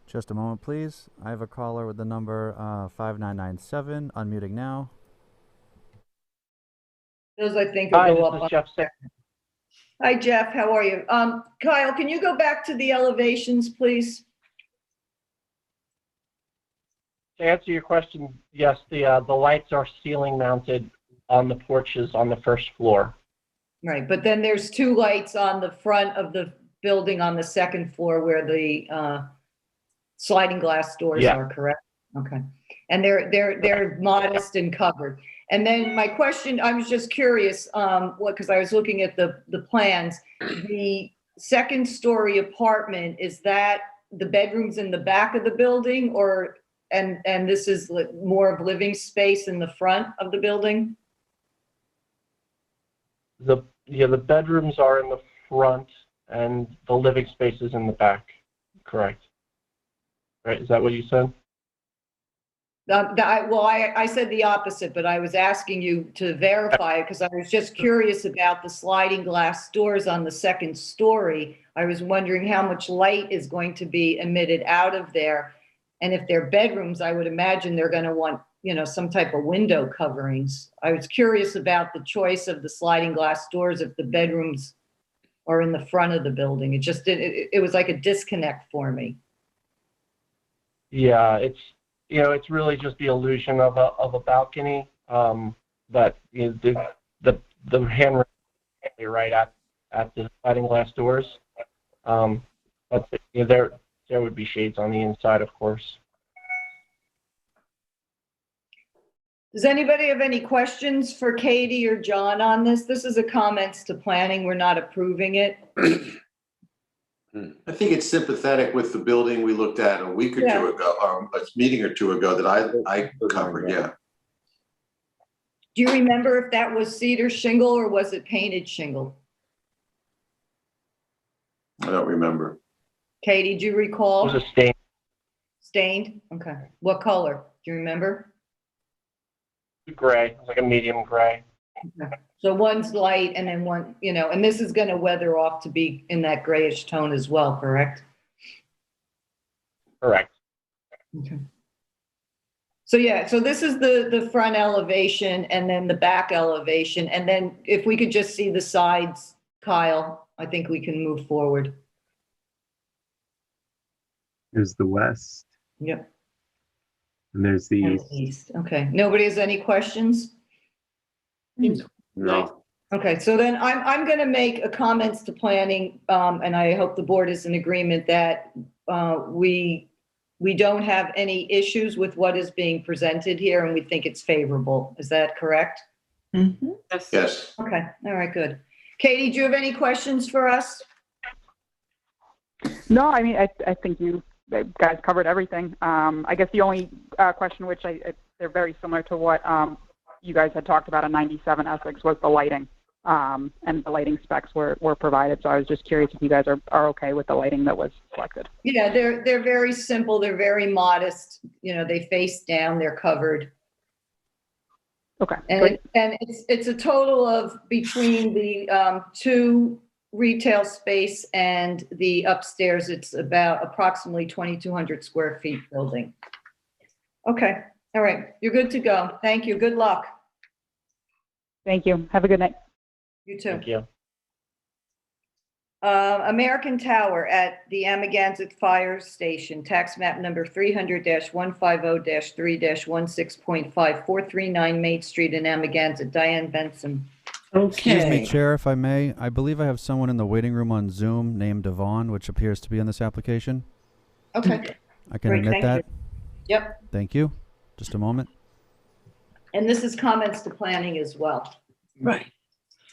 Just a moment, please. I have a caller with the number 5997. Unmuting now. Those, I think, Hi, will go this up. is Jeff Sam. Hi, Jeff. How are you? Kyle, can you go back to the elevations, please? To answer your question, yes, the lights are ceiling mounted on the porches on the first floor. Right, but then there's two lights on the front of the building on the second floor where the sliding glass doors are, correct? Okay, and they're modest and covered. And then my question, I was just curious, because I was looking at the plans. The second story apartment, is that the bedrooms in the back of the building, or and this is more of living space in the front of the building? The bedrooms are in the front and the living space is in the back. Correct. Right? Is that what you said? I said the opposite, but I was asking you to verify it because I was just curious about the sliding glass doors on the second story. I was wondering how much light is going to be emitted out of there. And if they're bedrooms, I would imagine they're going to want, some type of window coverings. I was curious about the choice of the sliding glass doors if the bedrooms are in the front of the building. It was like a disconnect for me. Yeah, it's really just the illusion of a balcony, but the handrail is right at the sliding glass doors. But there would be shades on the inside, of course. Does anybody have any questions for Katie or John on this? This is a comments to planning. We're not approving it. I think it's sympathetic with the building we looked at a week or two ago, or a meeting or two ago that I covered, yeah. Do you remember if that was cedar shingle or was it painted shingle? I don't remember. Katie, do you recall? It was a stain. Stained? Okay. What color? Do you remember? Gray. It was like a medium gray. Okay. So one's light and then one, and this is going to weather off to be in that grayish tone as well, correct? Correct. Okay. So so this is the front elevation and then the back elevation. And then if we could just see the sides, Kyle, I think we can move forward. There's the west. Yep. And there's the and east. Okay. Nobody has any questions? No. Okay, so then I'm going to make a comments to planning, and I hope the board is in agreement that we don't have any issues with what is being presented here, and we think it's favorable. Is that correct? Mm-hmm. Yes. Okay, all right, good. Katie, do you have any questions for us? No, I mean, I think you guys covered everything. I guess the only question, which they're very similar to what you guys had talked about in 97 Essex, was the lighting. And the lighting specs were provided. So I was just curious if you guys are okay with the lighting that was selected. Yeah, they're very simple. They're very modest. They face down. They're covered. Okay. And it's a total of between the two retail space and the upstairs. It's about approximately 2,200 square feet building. Okay. All right. You're good to go. Thank you. Good luck. Thank you. Have a good night. You too. Thank you. American Tower at the Amagansett Fire Station, tax map number 300-150-3-16.5, 439 Main Street in Amagansett. Diane Benson. Excuse me, Okay. Chair, if I may. I believe I have someone in the waiting room on Zoom named Yvonne, which appears to be in this application. Okay. I can Great, admit thank that. you. Yep. Thank you. Just a moment. And this is comments to planning as well. Right.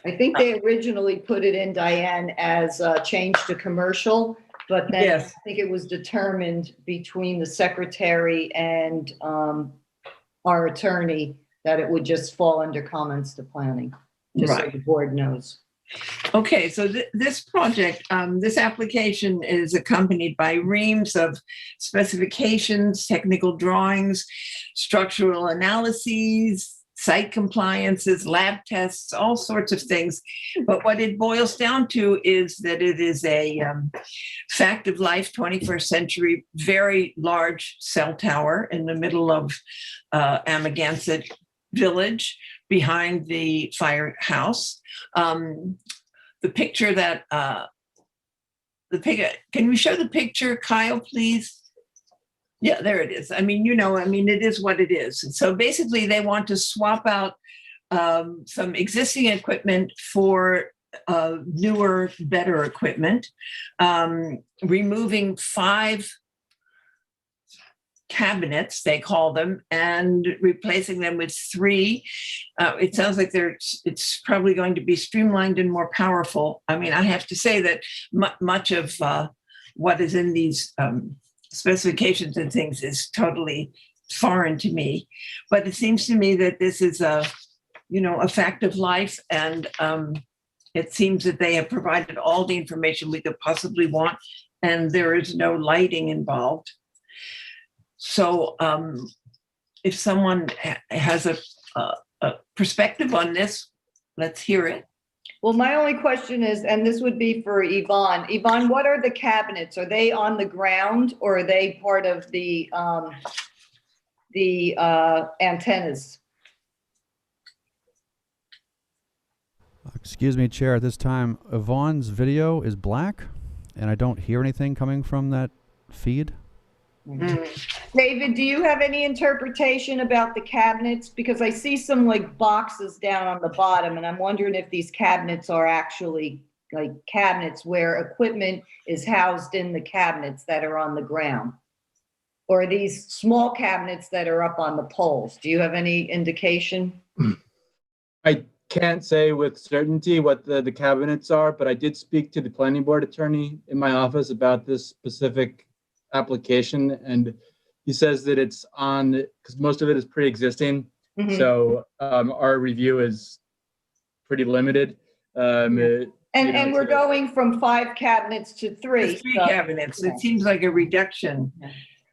I think they originally put it in, Diane, as change to commercial, but then Yes. I think it was determined between the secretary and our attorney that it would just fall under comments to planning, just so Right. the board knows. Okay, so this project, this application is accompanied by reams of specifications, technical drawings, structural analyses, site compliances, lab tests, all sorts of things. But what it boils down to is that it is a fact of life, 21st century, very large cell tower in the middle of Amagansett Village behind the firehouse. The picture that, can we show the picture, Kyle, please? Yeah, there it is. I mean, it is what it is. So basically they want to swap out some existing equipment for newer, better equipment, removing 5 cabinets, they call them, and replacing them with 3. It sounds like it's probably going to be streamlined and more powerful. I mean, I have to say that much of what is in these specifications and things is totally foreign to me. But it seems to me that this is a fact of life, and it seems that they have provided all the information we could possibly want, and there is no lighting involved. So if someone has a perspective on this, let's hear it. Well, my only question is, and this would be for Yvonne. Yvonne, what are the cabinets? Are they on the ground or are they part of the antennas? Excuse me, Chair. At this time, Yvonne's video is black, and I don't hear anything coming from that feed. David, do you have any interpretation about the cabinets? Because I see some like boxes down on the bottom, and I'm wondering if these cabinets are actually like cabinets where equipment is housed in the cabinets that are on the ground. Or are these small cabinets that are up on the poles? Do you have any indication? I can't say with certainty what the cabinets are, but I did speak to the planning board attorney in my office about this specific application, and he says that it's on, because most of it is pre-existing. Mhm. So our review is pretty limited. And we're going from 5 cabinets to 3. There's 3 cabinets. It seems like a reduction.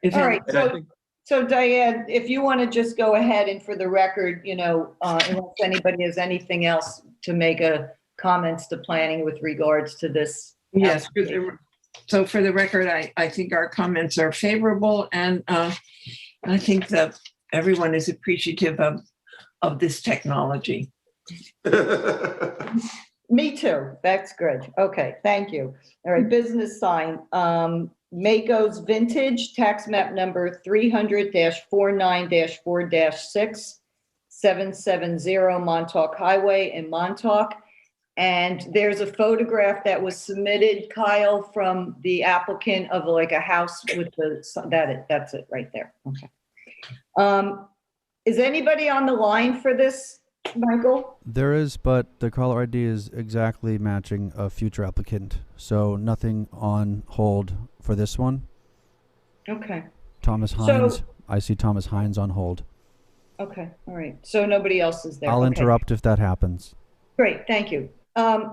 If All it- right, so Diane, if you want to just go ahead and for the record, unless anybody has anything else to make a comments to planning with regards to this. Yes. So for the record, I think our comments are favorable, and I think that everyone is appreciative of this technology. Me too. That's good. Okay, thank you. All right, business sign. Mako's Vintage, tax map number 300-49-4-6, 770 Montauk Highway in Montauk. And there's a photograph that was submitted, Kyle, from the applicant of like a house with that's it right there. Okay. Is anybody on the line for this, Michael? There is, but the caller ID is exactly matching a future applicant. So nothing on hold for this one. Okay. Thomas Hines. I see Thomas Hines on hold. Okay, all right. So nobody else is there. I'll Okay. interrupt if that happens. Great, thank you.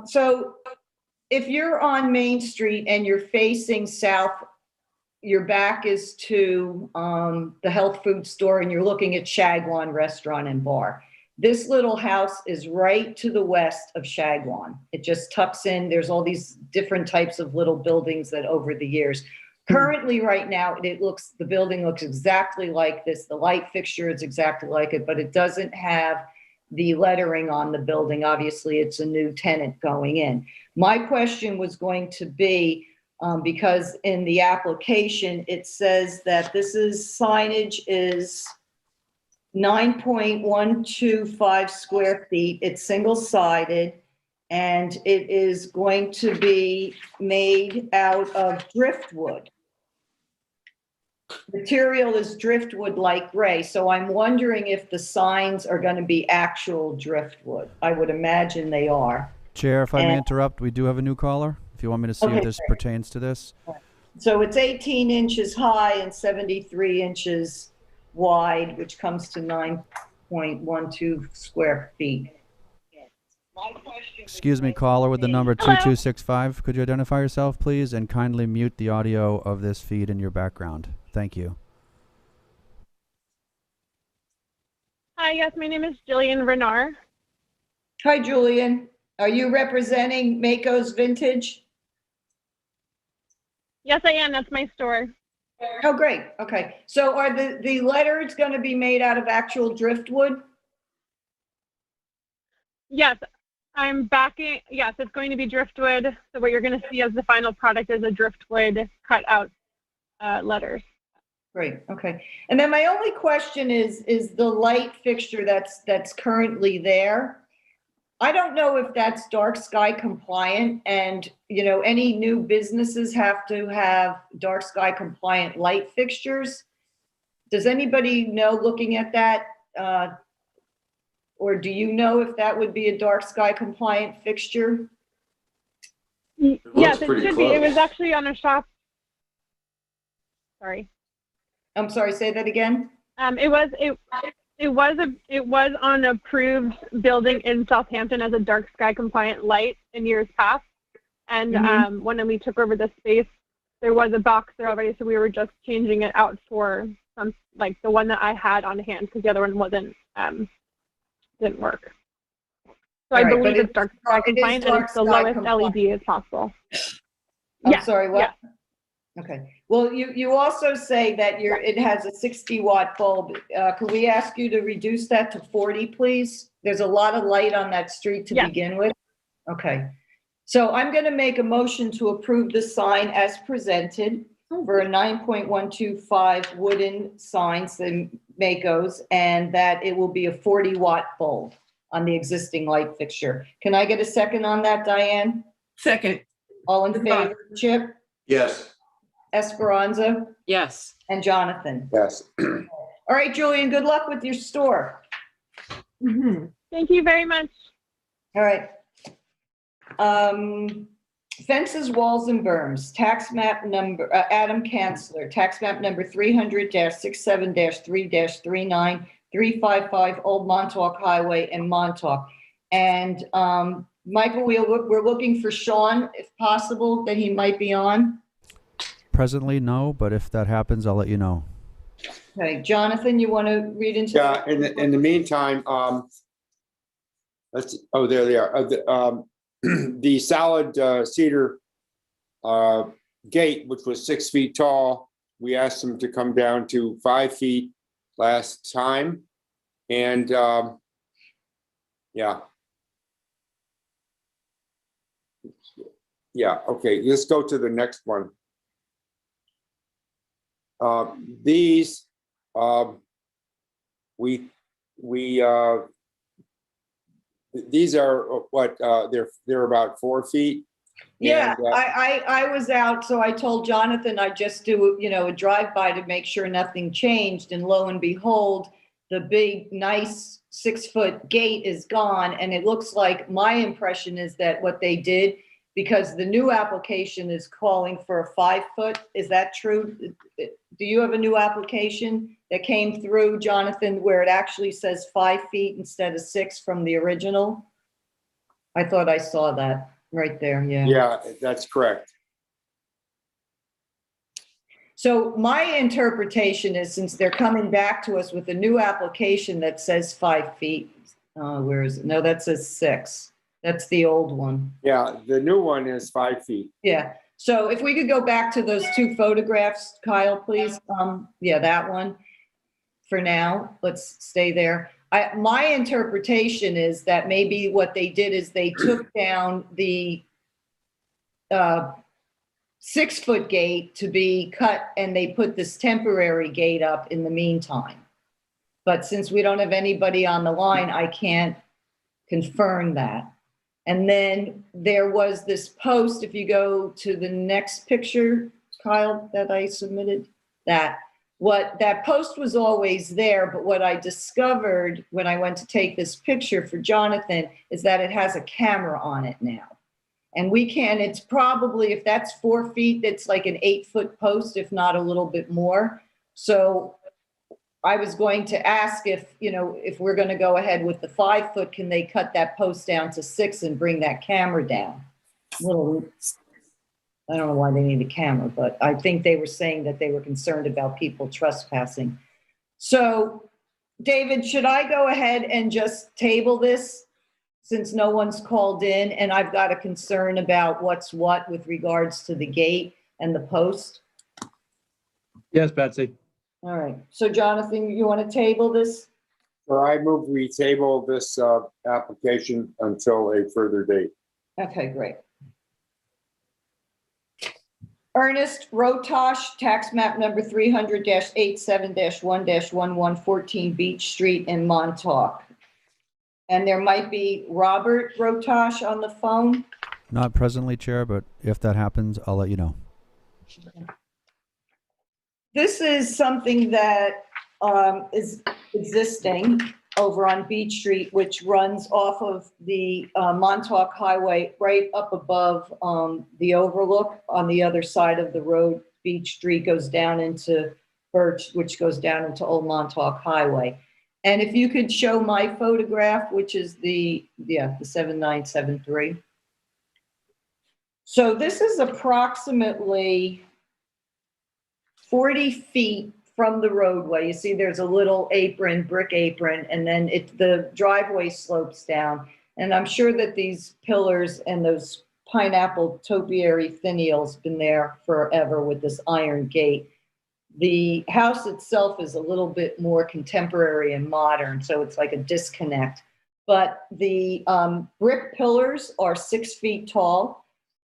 So if you're on Main Street and you're facing south, your back is to the health food store and you're looking at Shagwan Restaurant and Bar. This little house is right to the west of Shagwan. It just tucks in. There's all these different types of little buildings that over the years. Currently, right now, the building looks exactly like this. The light fixture is exactly like it, but it doesn't have the lettering on the building. Obviously, it's a new tenant going in. My question was going to be, because in the application, it says that signage is 9.125 square feet. It's single-sided, and it is going to be made out of driftwood. Material is driftwood light gray, so I'm wondering if the signs are going to be actual driftwood. I would imagine they are. Chair, if I may interrupt, we do have a new caller. If you want me to see if this pertains to this. So it's 18 inches high and 73 inches wide, which comes to 9.12 square feet. Excuse me, caller with the number 2265. Could you identify yourself, please, and kindly mute the audio of this feed in your background? Thank you. Hi, yes, my name is Jillian Renard. Hi, Julian. Are you representing Mako's Vintage? Yes, I am. That's my store. Oh, great. Okay. So are the letters going to be made out of actual driftwood? Yes, I'm backing. Yes, it's going to be driftwood. So what you're going to see as the final product is a driftwood cut out letters. Great. Okay. And then my only question is the light fixture that's currently there. I don't know if that's dark sky compliant, and any new businesses have to have dark sky compliant light fixtures. Does anybody know, looking at that, or do you know if that would be a dark sky compliant fixture? Yes, it should be. It was actually on a shop. Sorry. I'm sorry, say that again. It was on an approved building in Southampton as a dark sky compliant light in years past. And when we took over the space, there was a box there already, so we were just changing it out for some, like the one that I had on hand, because the other one didn't work. So I believe it's dark sky compliant, and it's the lowest LED as possible. I'm sorry, what? Yeah. Okay. Well, you also say that it has a 60-watt bulb. Could we ask you to reduce that to 40, please? There's a lot of light on that street to begin with. Okay. So I'm going to make a motion to approve the sign as presented for a 9.125 wooden signs, the Makos, and that it will be a 40-watt bulb on the existing light fixture. Can I get a second on that, Diane? Second. All in favor? Chip? Yes. Esperanza? Yes. And Jonathan? Yes. All right, Julian, good luck with your store. Thank you very much. All right. Fences, walls, and berms, tax map number, Adam Kanzler, tax map number 300-67-3-39355 Old Montauk Highway in Montauk. And Michael, we're looking for Sean, if possible, that he might be on. Presently, no, but if that happens, I'll let you know. Okay, Jonathan, you want to read into? Yeah. In the meantime, there they are. The solid cedar gate, which was 6 feet tall, we asked them to come down to 5 feet last time, and yeah. Okay. Let's go to the next one. These, these are what, they're about 4 feet. Yeah, and, I was out, so I told Jonathan I'd just do, a drive-by to make sure nothing changed, and lo and behold, the big, nice 6-foot gate is gone, and it looks like, my impression is that what they did, because the new application is calling for a 5-foot, is that true? Do you have a new application that came through, Jonathan, where it actually says 5 feet instead of 6 from the original? I thought I saw that right there, yeah. Yeah, that's correct. So my interpretation is, since they're coming back to us with a new application that says 5 feet, where is it? No, that says 6. That's the old one. Yeah, the new one is 5 feet. Yeah. So if we could go back to those 2 photographs, Kyle, please. Yeah, that one for now. Let's stay there. My interpretation is that maybe what they did is they took down the 6-foot gate to be cut, and they put this temporary gate up in the meantime. But since we don't have anybody on the line, I can't confirm that. And then there was this post, if you go to the next picture, Kyle, that I submitted, that post was always there, but what I discovered when I went to take this picture for Jonathan is that it has a camera on it now. And we can, it's probably, if that's 4 feet, that's like an 8-foot post, if not a little bit more. So I was going to ask if we're going to go ahead with the 5 foot, can they cut that post down to 6 and bring that camera down? I don't know why they need a camera, but I think they were saying that they were concerned about people trespassing. So, David, should I go ahead and just table this since no one's called in and I've got a concern about what's what with regards to the gate and the post? Yes, Betsy. All right. So, Jonathan, you want to table this? So I move we table this application until a further date. Okay, great. Ernest Rotosh, tax map number 300-87-1-1114 Beach Street in Montauk. And there might be Robert Rotosh on the phone. Not presently, Chair, but if that happens, I'll let you know. This is something that is existing over on Beach Street, which runs off of the Montauk Highway right up above the overlook on the other side of the road. Beach Street goes down into Birch, which goes down into Old Montauk Highway. And if you could show my photograph, which is the 7973. So this is approximately 40 feet from the roadway. You see there's a little apron, brick apron, and then the driveway slopes down. And I'm sure that these pillars and those pineapple topiary finials been there forever with this iron gate. The house itself is a little bit more contemporary and modern, so it's like a disconnect. But the brick pillars are 6 feet tall,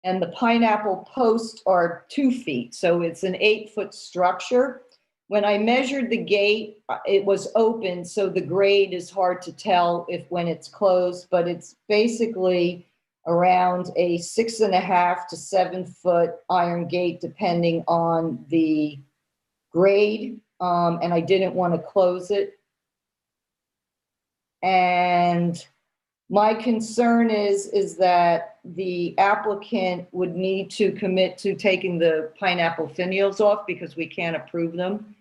and the pineapple posts are 2 feet. So it's an 8-foot structure. When I measured the gate, it was open, so the grade is hard to tell when it's closed, but it's basically around a 6.5 to 7 foot iron gate, depending on the grade, and I didn't want to close it. And my concern is that the applicant would need to commit to taking the pineapple finials off because we can't approve them.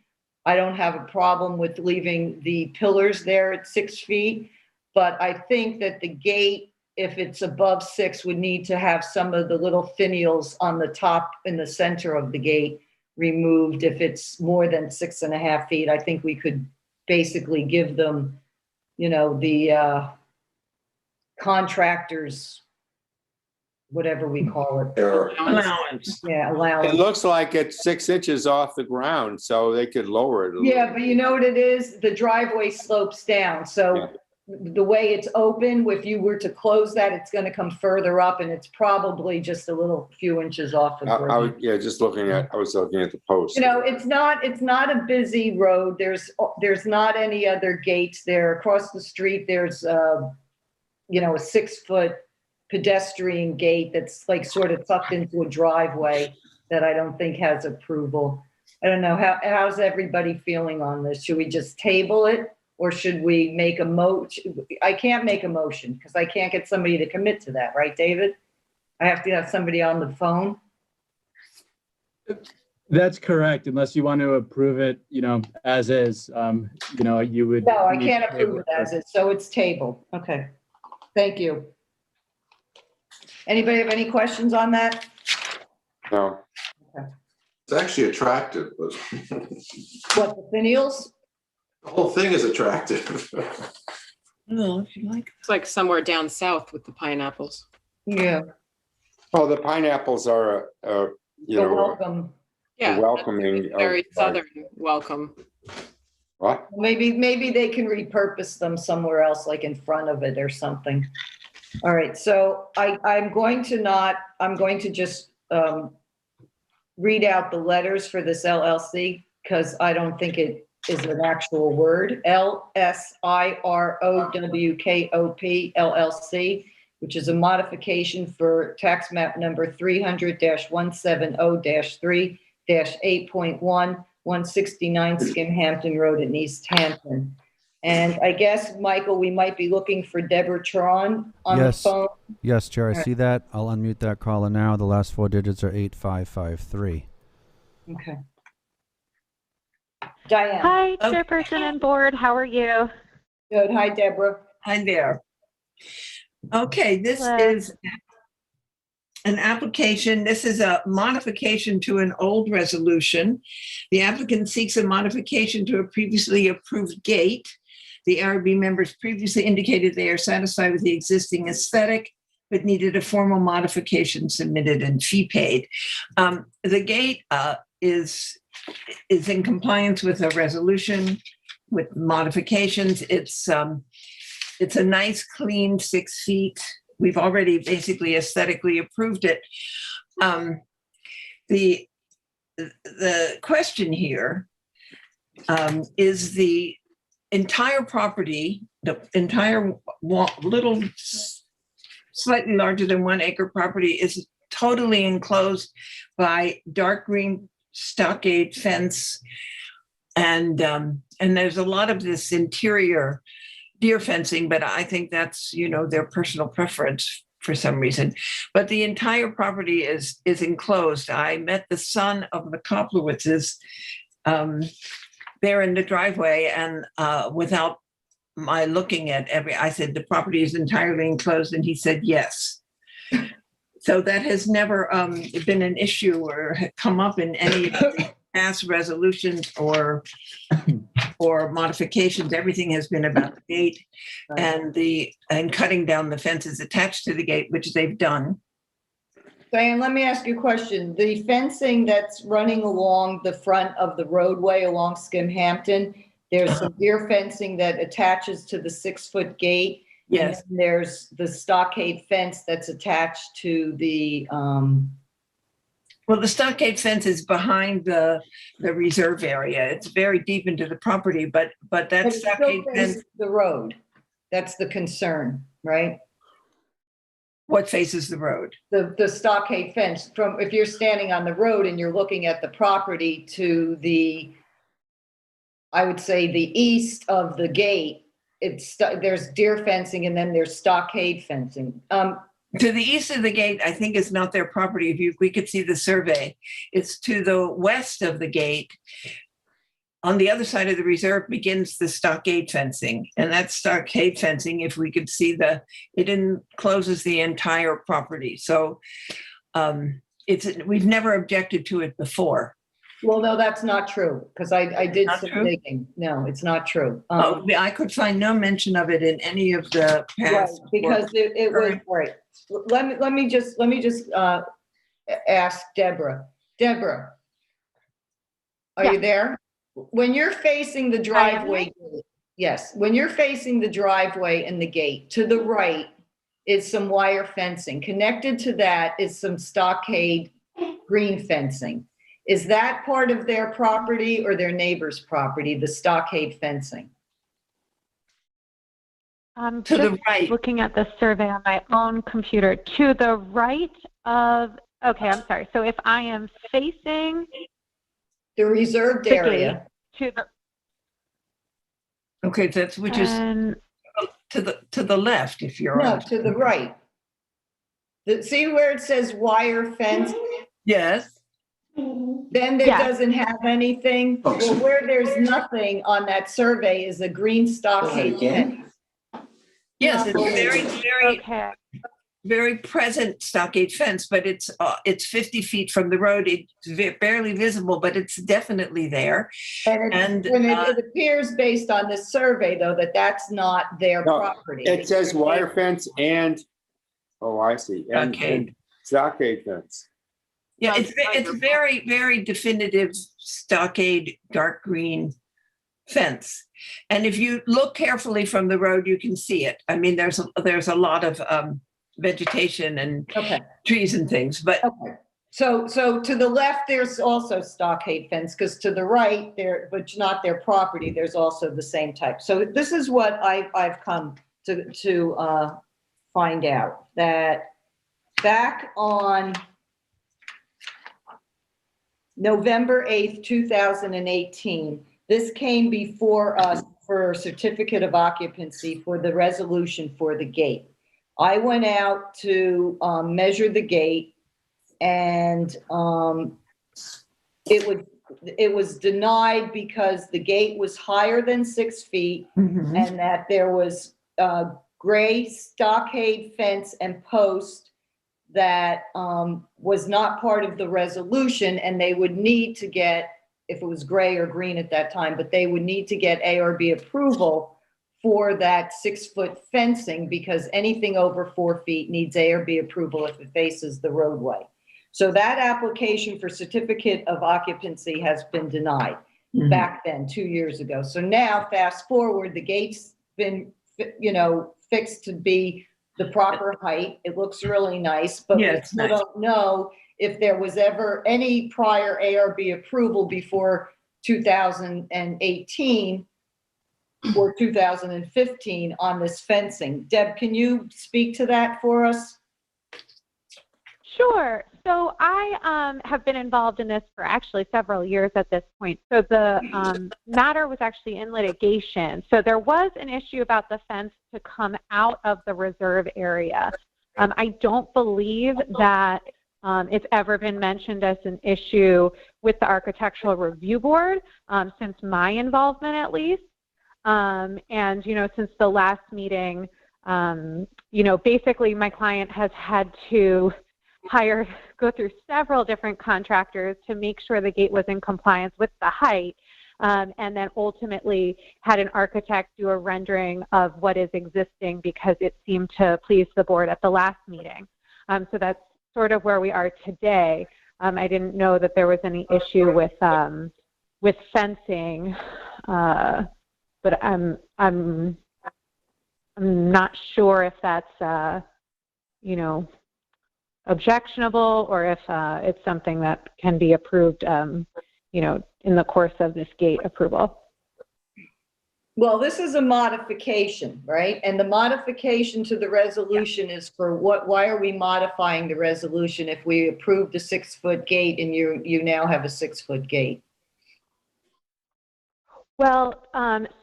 I don't have a problem with leaving the pillars there at 6 feet, but I think that the gate, if it's above 6, would need to have some of the little finials on the top in the center of the gate removed. If it's more than 6.5 feet, I think we could basically give them, the contractors, whatever we call it. Allowance. Yeah, allowance. It looks like it's 6 inches off the ground, so they could lower it a little. Yeah, but you know what it is? The driveway slopes down. So the way it's open, if you were to close that, it's going to come further up, and it's probably just a few inches off the ground. I was looking at the post. It's not a busy road. There's not any other gates there. Across the street, there's a 6-foot pedestrian gate that's like sort of tucked into a driveway that I don't think has approval. I don't know. How's everybody feeling on this? Should we just table it, or should we make a motion? I can't make a motion because I can't get somebody to commit to that, right, David? I have to have somebody on the phone. That's correct, unless you want to approve it, as is. You would. No, I can't approve it as is, so it's tabled. Okay, thank you. Anybody have any questions on that? No. Okay. It's actually attractive, but What, the finials? the whole thing is attractive. No, if you like. It's like somewhere down south with the pineapples. Yeah. Oh, the pineapples are, You're welcome. Yeah. welcoming. Very southern welcome. What? Maybe they can repurpose them somewhere else, like in front of it or something. All right, so I'm going to just read out the letters for this LLC because I don't think it is an actual word. LSIROWKOP LLC, which is a modification for tax map number 300-170-3-8.1, 169 Skimhampton Road in East Hampton. And I guess, Michael, we might be looking for Deborah Tron on the phone. Yes, Chair, I see that. I'll unmute that caller now. The last 4 digits are 8553. Okay. Diane. Hi, Chairperson and Board. How are you? Good. Hi, Deborah. Hi there. Okay, this is an application. This is a modification to an old resolution. The applicant seeks a modification to a previously approved gate. The ARB members previously indicated they are satisfied with the existing aesthetic, but needed a formal modification submitted and fee paid. The gate is in compliance with a resolution with modifications. It's a nice, clean 6 feet. We've already basically aesthetically approved it. The question here is the entire property, the entire little, slightly larger than 1 acre property is totally enclosed by dark green stockade fence. And there's a lot of this interior deer fencing, but I think that's, their personal preference for some reason. But the entire property is enclosed. I met the son of the Koplowitzes there in the driveway, and without my looking at I said, the property is entirely enclosed, and he said yes. So that has never been an issue or come up in any of the past resolutions or modifications. Everything has been about the gate and cutting down the fences attached to the gate, which they've done. Diane, let me ask you a question. The fencing that's running along the front of the roadway along Skimhampton, there's some deer fencing that attaches to the 6-foot gate. Yes. And there's the stockade fence that's attached to the, well, the stockade fence is behind the reserve area. It's very deep into the property, but that stockade fence, the road. That's the concern, right? What faces the road? The stockade fence. From if you're standing on the road and you're looking at the property to the, I would say the east of the gate, there's deer fencing and then there's stockade fencing. To the east of the gate, I think it's not their property. If we could see the survey, it's to the west of the gate. On the other side of the reserve begins the stockade fencing, and that stockade fencing, if we could see it encloses the entire property. So we've never objected to it before. Well, no, that's not true, because I did some digging. No, it's not true. I could find no mention of it in any of the past. Right, because it was right. Let me just ask Deborah. Deborah, are you there? When you're facing the driveway, yes, when you're facing the driveway and the gate, to the right is some wire fencing. Connected to that is some stockade green fencing. Is that part of their property or their neighbor's property, the stockade fencing? I'm to just the right. looking at the survey on my own computer. To the right of, okay, I'm sorry. So if I am facing the reserved area. To the, okay, that's which is to the left. If you're no, to the right. See where it says wire fence? Yes. Then there doesn't have anything. Well, where there's nothing on that survey is a green stockade fence. Yes, it's very present stockade fence, but it's 50 feet from the road. It's barely visible, but it's definitely there. And it appears based on this survey, though, that that's not their property. It says wire fence and, oh, I see, and stockade fence. Yeah, it's very, very definitive stockade, dark green fence. And if you look carefully from the road, you can see it. I mean, there's a lot of vegetation and trees and things, but So to the left, there's also stockade fence, because to the right, there, but not their property, there's also the same type. So this is what I've come to find out, that back on November 8th, 2018, this came before us for a certificate of occupancy for the resolution for the gate. I went out to measure the gate, and it was denied because the gate was higher than 6 feet, and that there was gray stockade fence and post that was not part of the resolution, and they would need to get, if it was gray or green at that time, but they would need to get ARB approval for that 6-foot fencing, because anything over 4 feet needs ARB approval if it faces the roadway. So that application for certificate of occupancy has been denied back then, 2 years ago. So now, fast forward, the gate's been, fixed to be the proper height. It looks really nice, but we still don't know if there was ever any prior ARB approval before 2018 or 2015 on this fencing. Deb, can you speak to that for us? Sure. So I have been involved in this for actually several years at this point. So the matter was actually in litigation. So there was an issue about the fence to come out of the reserve area. I don't believe that it's ever been mentioned as an issue with the Architectural Review Board, since my involvement at least. And, since the last meeting, basically my client has had to go through several different contractors to make sure the gate was in compliance with the height, and then ultimately had an architect do a rendering of what is existing because it seemed to please the board at the last meeting. So that's sort of where we are today. I didn't know that there was any issue with fencing, but I'm not sure if that's objectionable, or if it's something that can be approved, in the course of this gate approval. Well, this is a modification, right? And the modification to the resolution is for what? Why are we modifying the resolution if we approved a 6-foot gate and you now have a 6-foot gate? Well,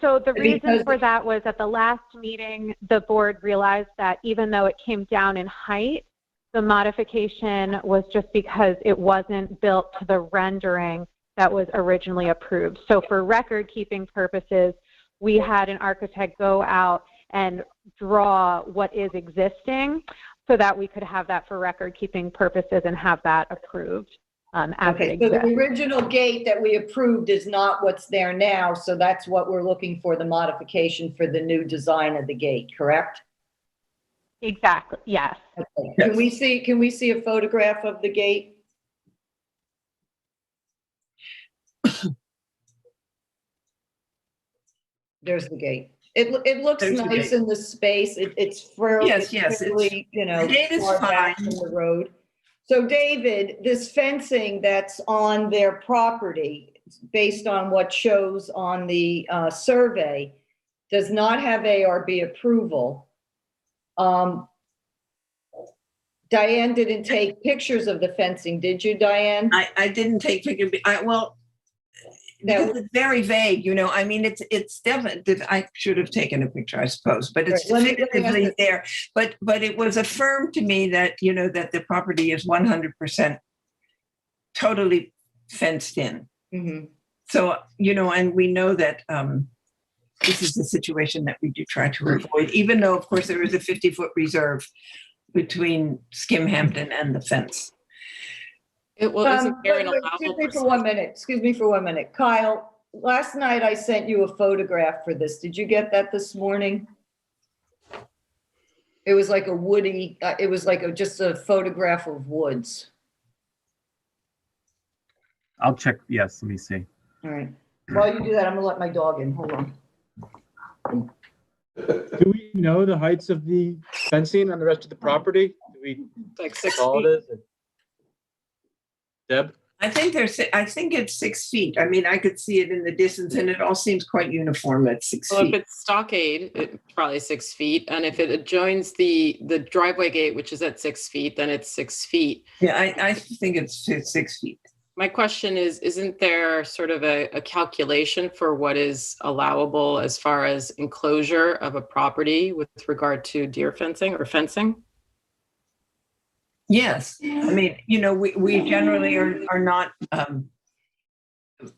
so the reason for that was at the last meeting, the board realized that even though it came down in height, the modification was just because it wasn't built to the rendering that was originally approved. So for record-keeping purposes, we had an architect go out and draw what is existing so that we could have that for record-keeping purposes and have that approved as it exists. So the original gate that we approved is not what's there now, so that's what we're looking for, the modification for the new design of the gate, correct? Exactly, yes. Okay. Can we see a photograph of the gate? There's the gate. It looks nice in the space. It's fairly, the gate is far back fine from the road. So David, this fencing that's on their property, based on what shows on the survey, does not have ARB approval. Diane didn't take pictures of the fencing, did you, Diane? I didn't take pictures. It's very vague, I mean, it's definitely, I should have taken a picture, I suppose, but it's definitively there. But it was affirmed to me that, that the property is 100% totally fenced in. Mm-hmm. So, and we know that this is a situation that we do try to avoid, even though, of course, there is a 50-foot reserve between Hampton and the fence. Isn't there an allowable? Excuse me for 1 minute. Kyle, last night I sent you a photograph for this. Did you get that this morning? It was like a woody, it was like just a photograph of woods. I'll check. Yes, let me see. All right. While you do that, I'm gonna let my dog in. Hold on. Do we know the heights of the fencing on the rest of the property? Do we Like 6 call feet. it? Deb? I think it's 6 feet. I mean, I could see it in the distance and it all seems quite uniform at 6 Well, if feet. it's stockade, it's probably 6 feet. And if it adjoins the driveway gate, which is at 6 feet, then it's 6 feet. Yeah, I think it's 6 feet. My question is, isn't there sort of a calculation for what is allowable as far as enclosure of a property with regard to deer fencing or fencing? Yes, I mean, you know, we generally are not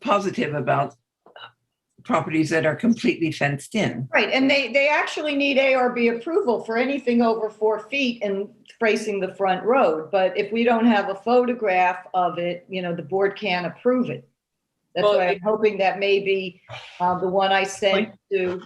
positive about properties that are completely fenced in. Right, and they actually need ARB approval for anything over 4 feet and facing the front road. But if we don't have a photograph of it, you know, the board can't approve it. That's why I'm hoping that maybe the one I sent to.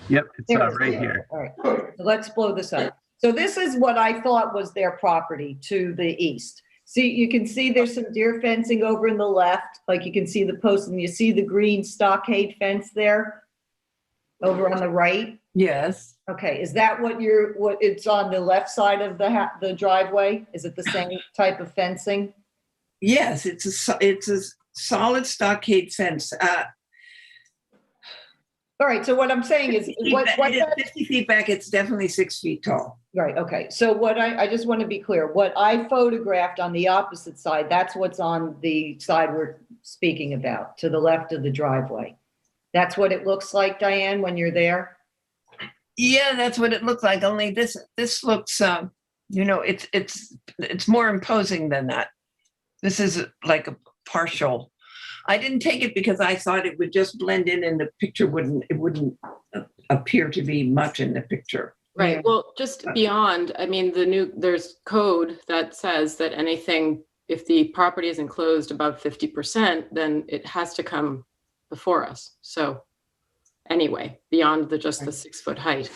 Yep, it's There it is. right here. All right, so let's blow this up. So this is what I thought was their property to the east. See, you can see there's some deer fencing over in the left, like you can see the post, and you see the green stockade fence there over on the right. Yes. Okay, is that what it's on the left side of the driveway? Is it the same type of fencing? Yes, it's a solid stockade fence. All right, so what I'm saying is, what 50 feet back, it's definitely 6 feet tall. Right, okay. So what I just want to be clear, what I photographed on the opposite side, that's what's on the side we're speaking about, to the left of the driveway. That's what it looks like, Diane, when you're there? Yeah, that's what it looks like, only this looks, you know, it's more imposing than that. This is like a partial. I didn't take it because I thought it would just blend in and the picture wouldn't appear to be much in the picture. Right. Well, just beyond, I mean, there's code that says that anything, if the property is enclosed above 50%, then it has to come before us. So anyway, beyond just the 6 foot height.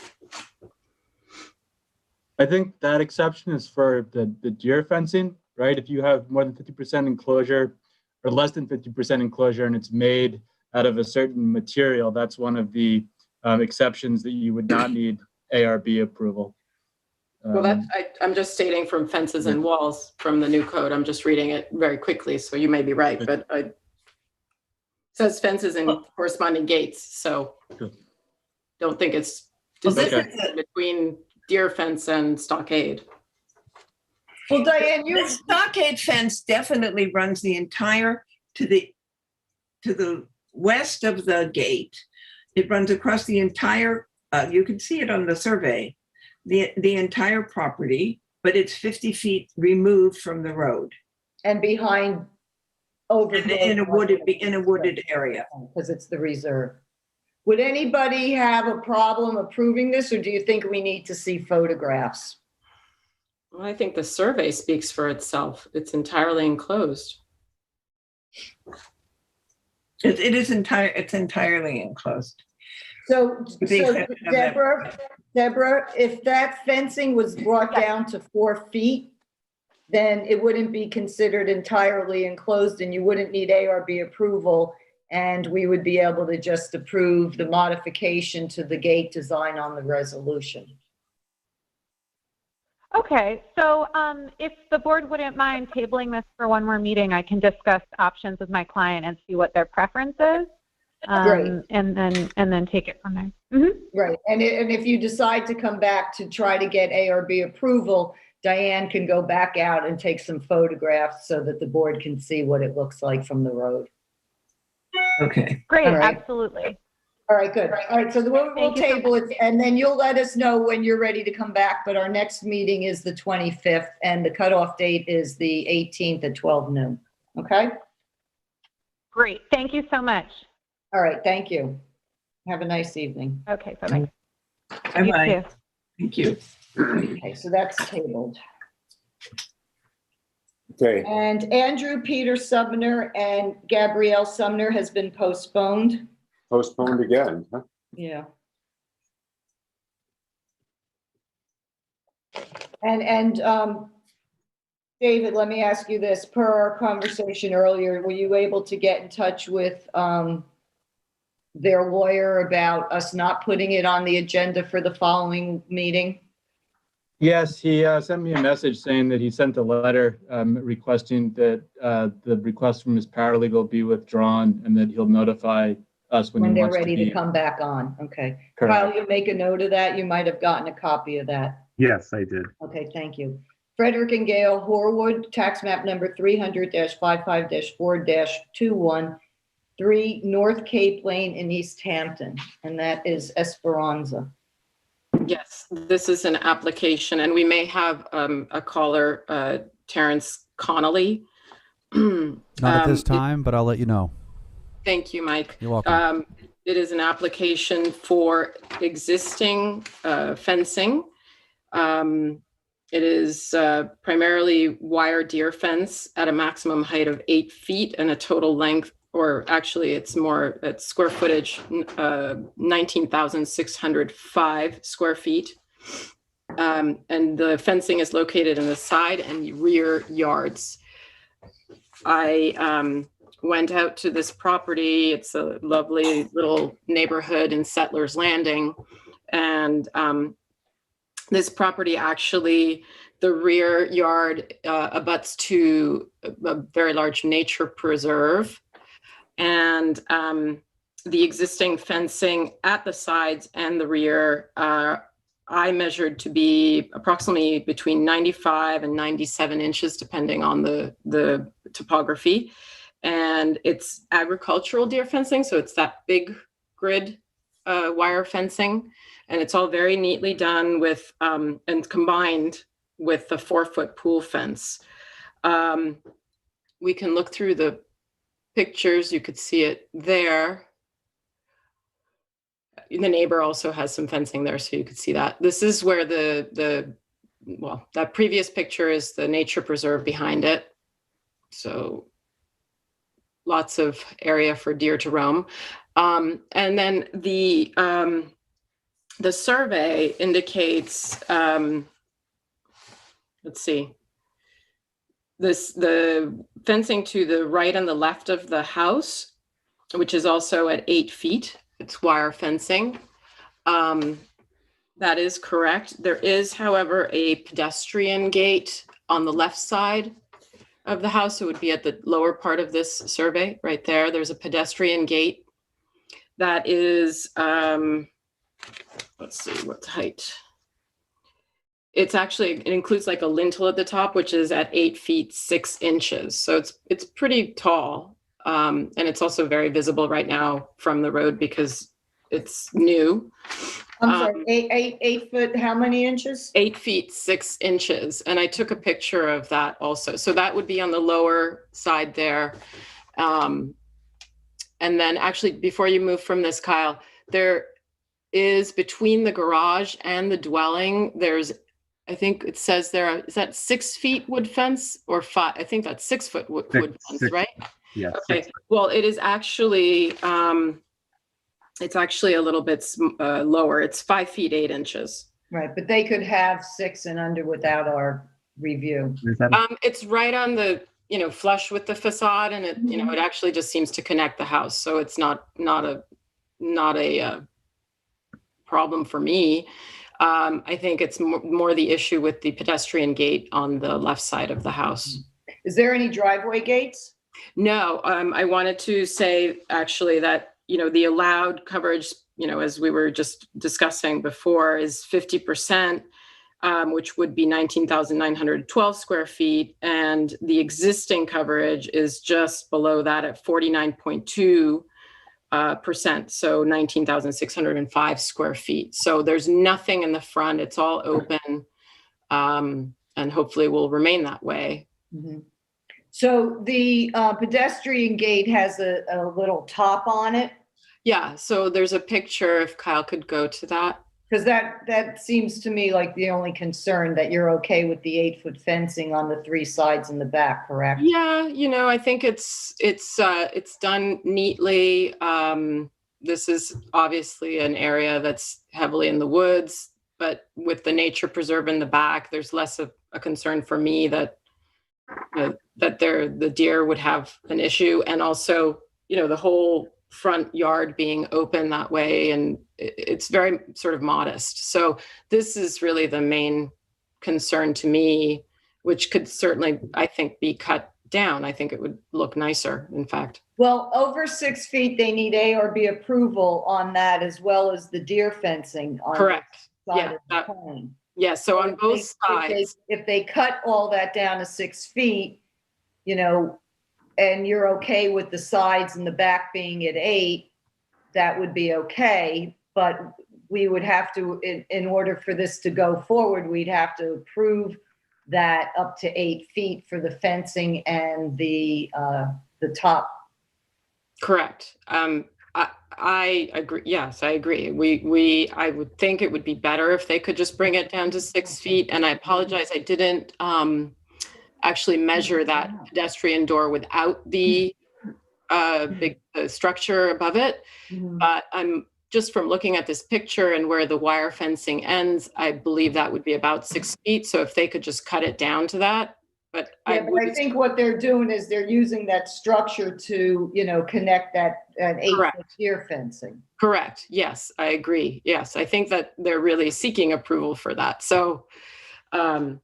I think that exception is for the deer fencing, right? If you have more than 50% enclosure or less than 50% enclosure and it's made out of a certain material, that's one of the exceptions that you would not need ARB approval. Well, I'm just stating from fences and walls from the new code. I'm just reading it very quickly, so you may be right, but it says fences and corresponding gates, so don't think it's between deer fence and stockade. Well, Diane, the stockade fence definitely runs the entire to the west of the gate. It runs across the entire. You can see it on the survey, the entire property, but it's 50 feet removed from the road and behind over in a wooded area because it's the reserve. Would anybody have a problem approving this, or do you think we need to see photographs? Well, I think the survey speaks for itself. It's entirely enclosed. It's entirely enclosed. So Deborah, if that fencing was brought down to 4 feet, then it wouldn't be considered entirely enclosed and you wouldn't need ARB approval, and we would be able to just approve the modification to the gate design on the resolution. Okay, so if the board wouldn't mind tabling this for one more meeting, I can discuss options with my client and see what their preference is, and then take it from there. Mm-hmm. Right, and if you decide to come back to try to get ARB approval, Diane can go back out and take some photographs so that the board can see what it looks like from the road. Okay. Great, right. Absolutely. All right, good. All right, so we'll table it, and then you'll let us know when you're ready to come back. But our next meeting is the 25th, and the cutoff date is the 18th at 12 noon. Okay? Great. Thank you so much. All right, thank you. Have a nice evening. Okay, bye-bye. Bye-bye. Thank you. Okay, so that's tabled. Okay. And Andrew Peter Sumner and Gabrielle Sumner has been postponed. Postponed again, huh? Yeah. And David, let me ask you this. Per our conversation earlier, were you able to get in touch with their lawyer about us not putting it on the agenda for the following meeting? Yes, he sent me a message saying that he sent a letter requesting that the request from his paralegal be withdrawn and that he'll notify us when he When they're wants ready to to be. come back on, okay. Correct. Kyle, you make a note of that, you might have gotten a copy of that. Yes, I did. Okay, thank you. Frederick and Gail Horwood, tax map number 300-55-4-21, 3 North Cape Lane in East Hampton, and that is Esperanza. Yes, this is an application, and we may have a caller, Terrence Connolly. Not at this time, but I'll let you know. Thank you, Mike. You're welcome. It is an application for existing fencing. It is primarily wire deer fence at a maximum height of 8 feet and a total length, or actually it's square footage, 19,605 square feet. And the fencing is located in the side and rear yards. I went out to this property. It's a lovely little neighborhood in Settlers Landing. And this property actually, the rear yard abuts to a very large nature preserve. And the existing fencing at the sides and the rear, I measured to be approximately between 95 and 97 inches, depending on the topography. And it's agricultural deer fencing, so it's that big grid wire fencing. And it's all very neatly done with and combined with the 4-foot pool fence. We can look through the pictures. You could see it there. The neighbor also has some fencing there, so you could see that. This is where well, that previous picture is the nature preserve behind it. So lots of area for deer to roam. And then the survey indicates, let's see, the fencing to the right and the left of the house, which is also at 8 feet. It's wire fencing. That is correct. There is, however, a pedestrian gate on the left side of the house. It would be at the lower part of this survey right there. There's a pedestrian gate that is, let's see, what height? It's actually, it includes like a lintel at the top, which is at 8 feet 6 inches. So it's pretty tall. And it's also very visible right now from the road because it's new. I'm sorry, 8 foot, how many inches? 8 feet 6 inches. And I took a picture of that also. So that would be on the lower side there. And then actually, before you move from this, Kyle, there is between the garage and the dwelling, there's, I think it says there, is that 6 feet wood fence or 5? I think that's 6 foot wood fence, right? Yeah. Okay. Well, it is actually, it's actually a little bit lower. It's 5 feet 8 inches. Right, but they could have 6 and under without our review. It's right on the, flush with the facade, and it, it actually just seems to connect the house. So it's not a problem for me. I think it's more the issue with the pedestrian gate on the left side of the house. Is there any driveway gates? No, I wanted to say actually that, the allowed coverage, as we were just discussing before, is 50%, which would be 19,912 square feet. And the existing coverage is just below that at 49.2%, so 19,605 square feet. So there's nothing in the front. It's all open, and hopefully will remain that way. Mm-hmm. So the pedestrian gate has a little top on it? Yeah, so there's a picture, if Kyle could go to that. Because that seems to me like the only concern, that you're okay with the 8 foot fencing on the 3 sides in the back, correct? Yeah, I think it's done neatly. This is obviously an area that's heavily in the woods, but with the nature preserve in the back, there's less of a concern for me that the deer would have an issue. And also, the whole front yard being open that way, and it's very sort of modest. So this is really the main concern to me, which could certainly, I think, be cut down. I think it would look nicer, in fact. Well, over 6 feet, they need ARB approval on that, as well as the deer fencing on Correct. the side Yeah, of the pond. Yeah, so on both If sides. if they cut all that down to 6 feet, you know, and you're okay with the sides and the back being at 8, that would be okay. But we would have to, in order for this to go forward, we'd have to approve that up to 8 feet for the fencing and the top. Correct. I agree. Yes, I agree. I would think it would be better if they could just bring it down to 6 feet. And I apologize, I didn't actually measure that pedestrian door without the big structure above it. But I'm just from looking at this picture and where the wire fencing ends, I believe that would be about 6 feet. So if they could just cut it down to that. But Yeah, but I think what they're doing is they're using that structure to, you know, connect that 8-foot deer fencing. Correct. Yes, I agree. Yes, I think that they're really seeking approval for that. So I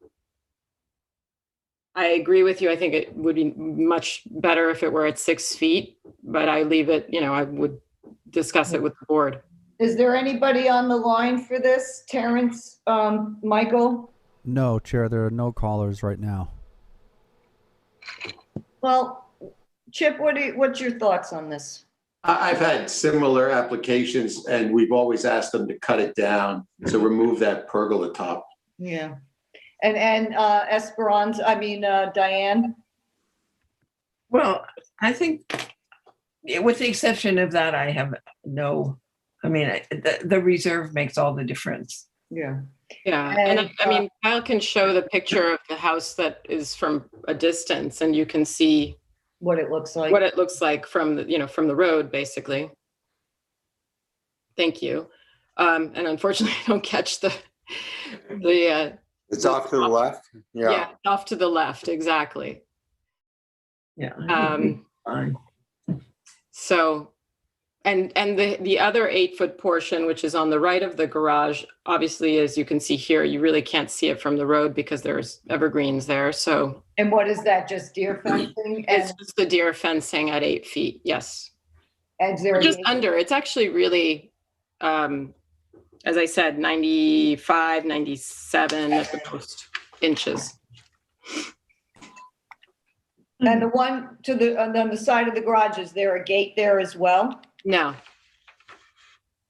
agree with you. I think it would be much better if it were at 6 feet, but I leave it, you know, I would discuss it with the board. Is there anybody on the line for this? Terrence, Michael? No, Chair, there are no callers right now. Well, Chip, what's your thoughts on this? I've had similar applications and we've always asked them to cut it down, to remove that pergola top. Yeah. And Diane? Well, I think with the exception of that, I have no, I mean, the reserve makes all the difference. Yeah. Yeah, and I mean, Kyle can show the picture of the house that is from a distance, and you can see what it looks like. What it looks like from the, you know, from the road, basically. Thank you. And unfortunately, I don't catch the. It's off to the left. Yeah, off to the left, exactly. Yeah. Fine. So. And the other 8-foot portion, which is on the right of the garage, obviously, as you can see here, you really can't see it from the road because there's evergreens there. So. And what is that? Just deer fencing? It's just the deer fencing at 8 feet. Yes. And there just under. It's actually really, as I said, 95, 97 at the most inches. And the one to on the side of the garage, is there a gate there as well? No.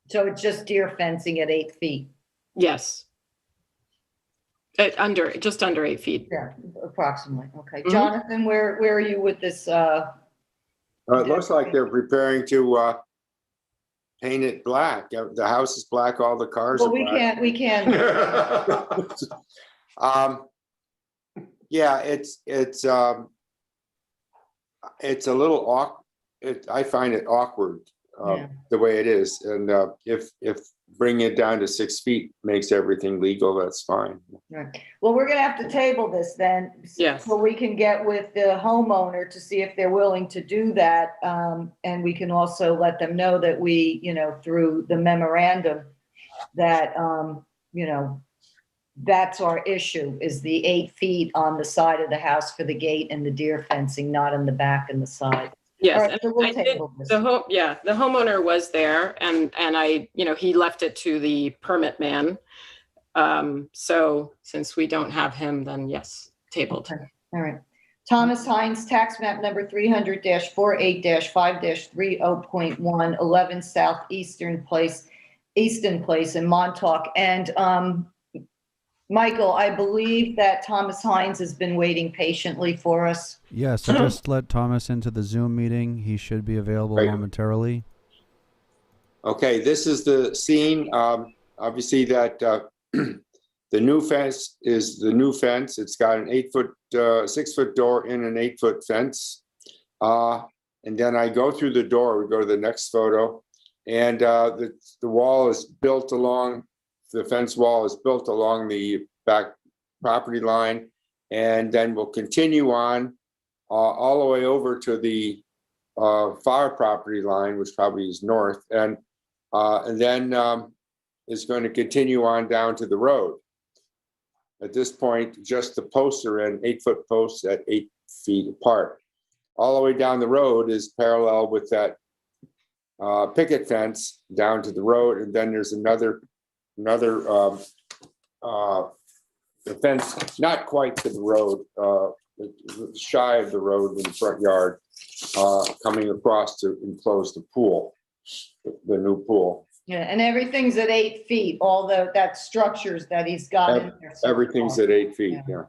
So it's just deer fencing at 8 feet? Yes. Just under 8 feet. Yeah, approximately. Okay. Jonathan, where are you with this? It looks like they're preparing to paint it black. The house is black, all the cars are black. We can't. Yeah, it's a little awkward. I find it awkward the way it is, and if bringing it down to 6 feet makes everything legal, that's fine. Right. Well, we're going to have to table this then, so we can get with the homeowner to see if they're willing to do that, and we can also let them know that we, you know, through the memorandum, that you know, that's our issue, is the 8 feet on the side of the house for the gate and the deer fencing, not in the back and the side. Yes, Right, and so we'll I did, table this. the homeowner was there, and I, you know, he left it to the permit man. So since we don't have him, then yes, tabled. Okay. All right. Thomas Hines, tax map number 300-48-5-30.1, 11 South Easton Place in Montauk. And Michael, I believe that Thomas Hines has been waiting patiently for us. Yes, I just let Thomas into the Zoom meeting. He should be available momentarily. Okay, this is the scene. Obviously, that the new fence is the new fence. It's got an 6-foot door in an 8-foot fence. And then I go through the door. We go to the next photo, and the wall is built along. The fence wall is built along the back property line, and then we'll continue on all the way over to the far property line, which probably is north, and then is going to continue on down to the road. At this point, just the posts are in 8-foot posts at 8 feet apart. All the way down the road is parallel with that picket fence down to the road, and then there's another fence, not quite to the road, shy of the road in the front yard, coming across to enclose the pool, the new pool. Yeah, and everything's at 8 feet, all that structures that he's got in there. so Everything's far. at 8 feet, yeah.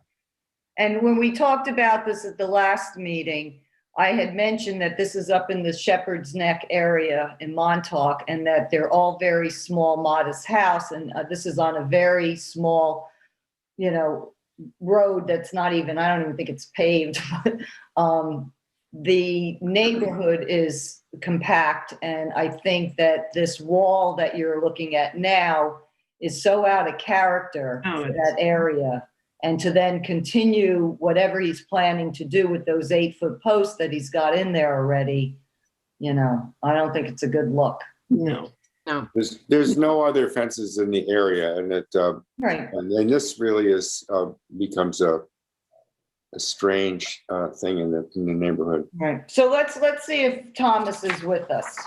And when we talked about this at the last meeting, I had mentioned that this is up in the Shepherd's Neck area in Montauk, and that they're all very small, modest house. And this is on a very small, road that's not even, I don't even think it's paved. But the neighborhood is compact. And I think that this wall that you're looking at now is so out of character for that area. And to then continue whatever he's planning to do with those 8-foot posts that he's got in there already, I don't think it's a good look. No. There's no other fences in the area, and it Right. and this really is becomes a strange thing in the neighborhood. Right. So let's see if Thomas is with us.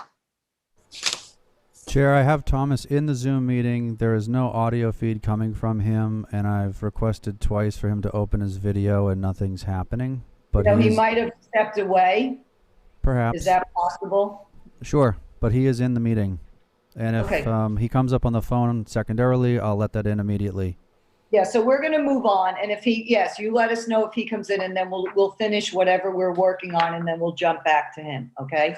Chair, I have Thomas in the Zoom meeting. There is no audio feed coming from him, and I've requested twice for him to open his video, and nothing's happening. But He might have stepped away. perhaps. Is that possible? Sure, but he is in the meeting. And if Okay. he comes up on the phone secondarily, I'll let that in immediately. Yeah, so we're going to move on. And if you let us know if he comes in, and then we'll finish whatever we're working on, and then we'll jump back to him. Okay.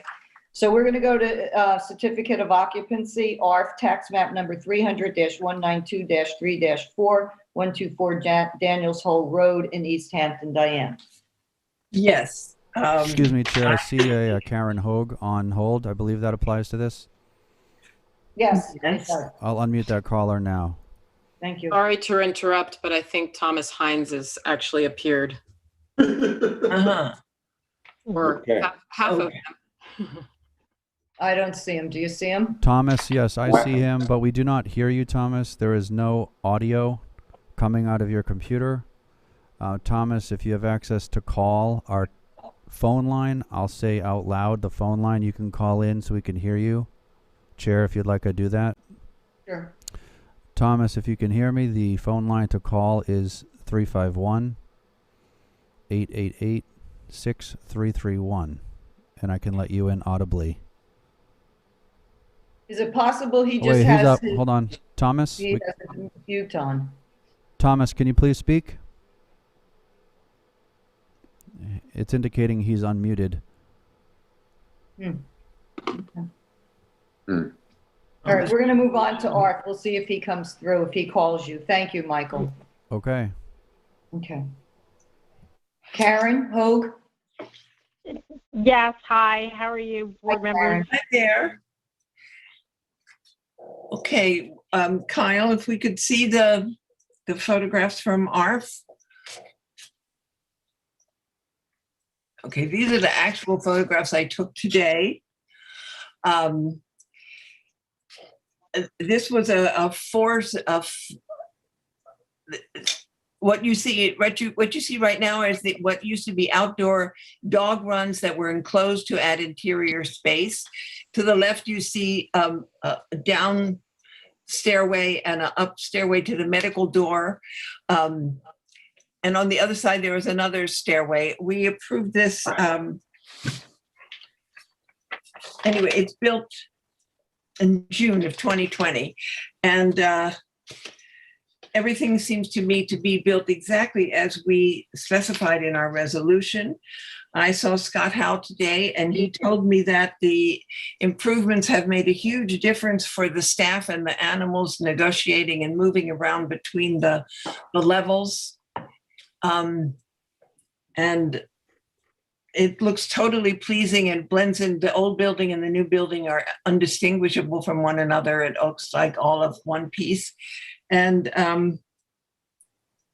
So we're going to go to certificate of occupancy, ARF tax map number 300-192-3-4, 124 Daniels Hole Road in East Hampton, Diane. Yes. Excuse me, Chair. I see a Karen Hoag on hold. I believe that applies to this. Yes. Yes. I'll unmute that caller now. Thank you. Sorry to interrupt, but I think Thomas Hines has actually appeared. Uh-huh. Or Okay. half of Okay. him. I don't see him. Do you see him? Thomas, yes, I see him, but we do not hear you, Thomas. There is no audio coming out of your computer. Thomas, if you have access to call our phone line, I'll say out loud the phone line. You can call in so we can hear you. Chair, if you'd like to do that. Sure. Thomas, if you can hear me, the phone line to call is 351-888-6331, and I can let you in audibly. Is it possible he just Wait, has he's up. his, Hold on. Thomas? he has his mute on? Thomas, can you please speak? It's indicating he's unmuted. Okay. All right, we're going to move on to Art. We'll see if he comes through, if he calls you. Thank you, Michael. Okay. Okay. Karen Hoag? Yes, hi, how are you, board members? Hi there. Okay, Kyle, if we could see the photographs from ARF. Okay, these are the actual photographs I took today. This was a force of what you see right now is what used to be outdoor dog runs that were enclosed to add interior space. To the left, you see a down stairway and an up stairway to the medical door. And on the other side, there was another stairway. We approved this. Anyway, it's built in June of 2020. And everything seems to me to be built exactly as we specified in our resolution. I saw Scott Howe today, and he told me that the improvements have made a huge difference for the staff and the animals negotiating and moving around between the levels. And it looks totally pleasing and blends in. The old building and the new building are undistinguishable from one another. It looks like all of one piece. And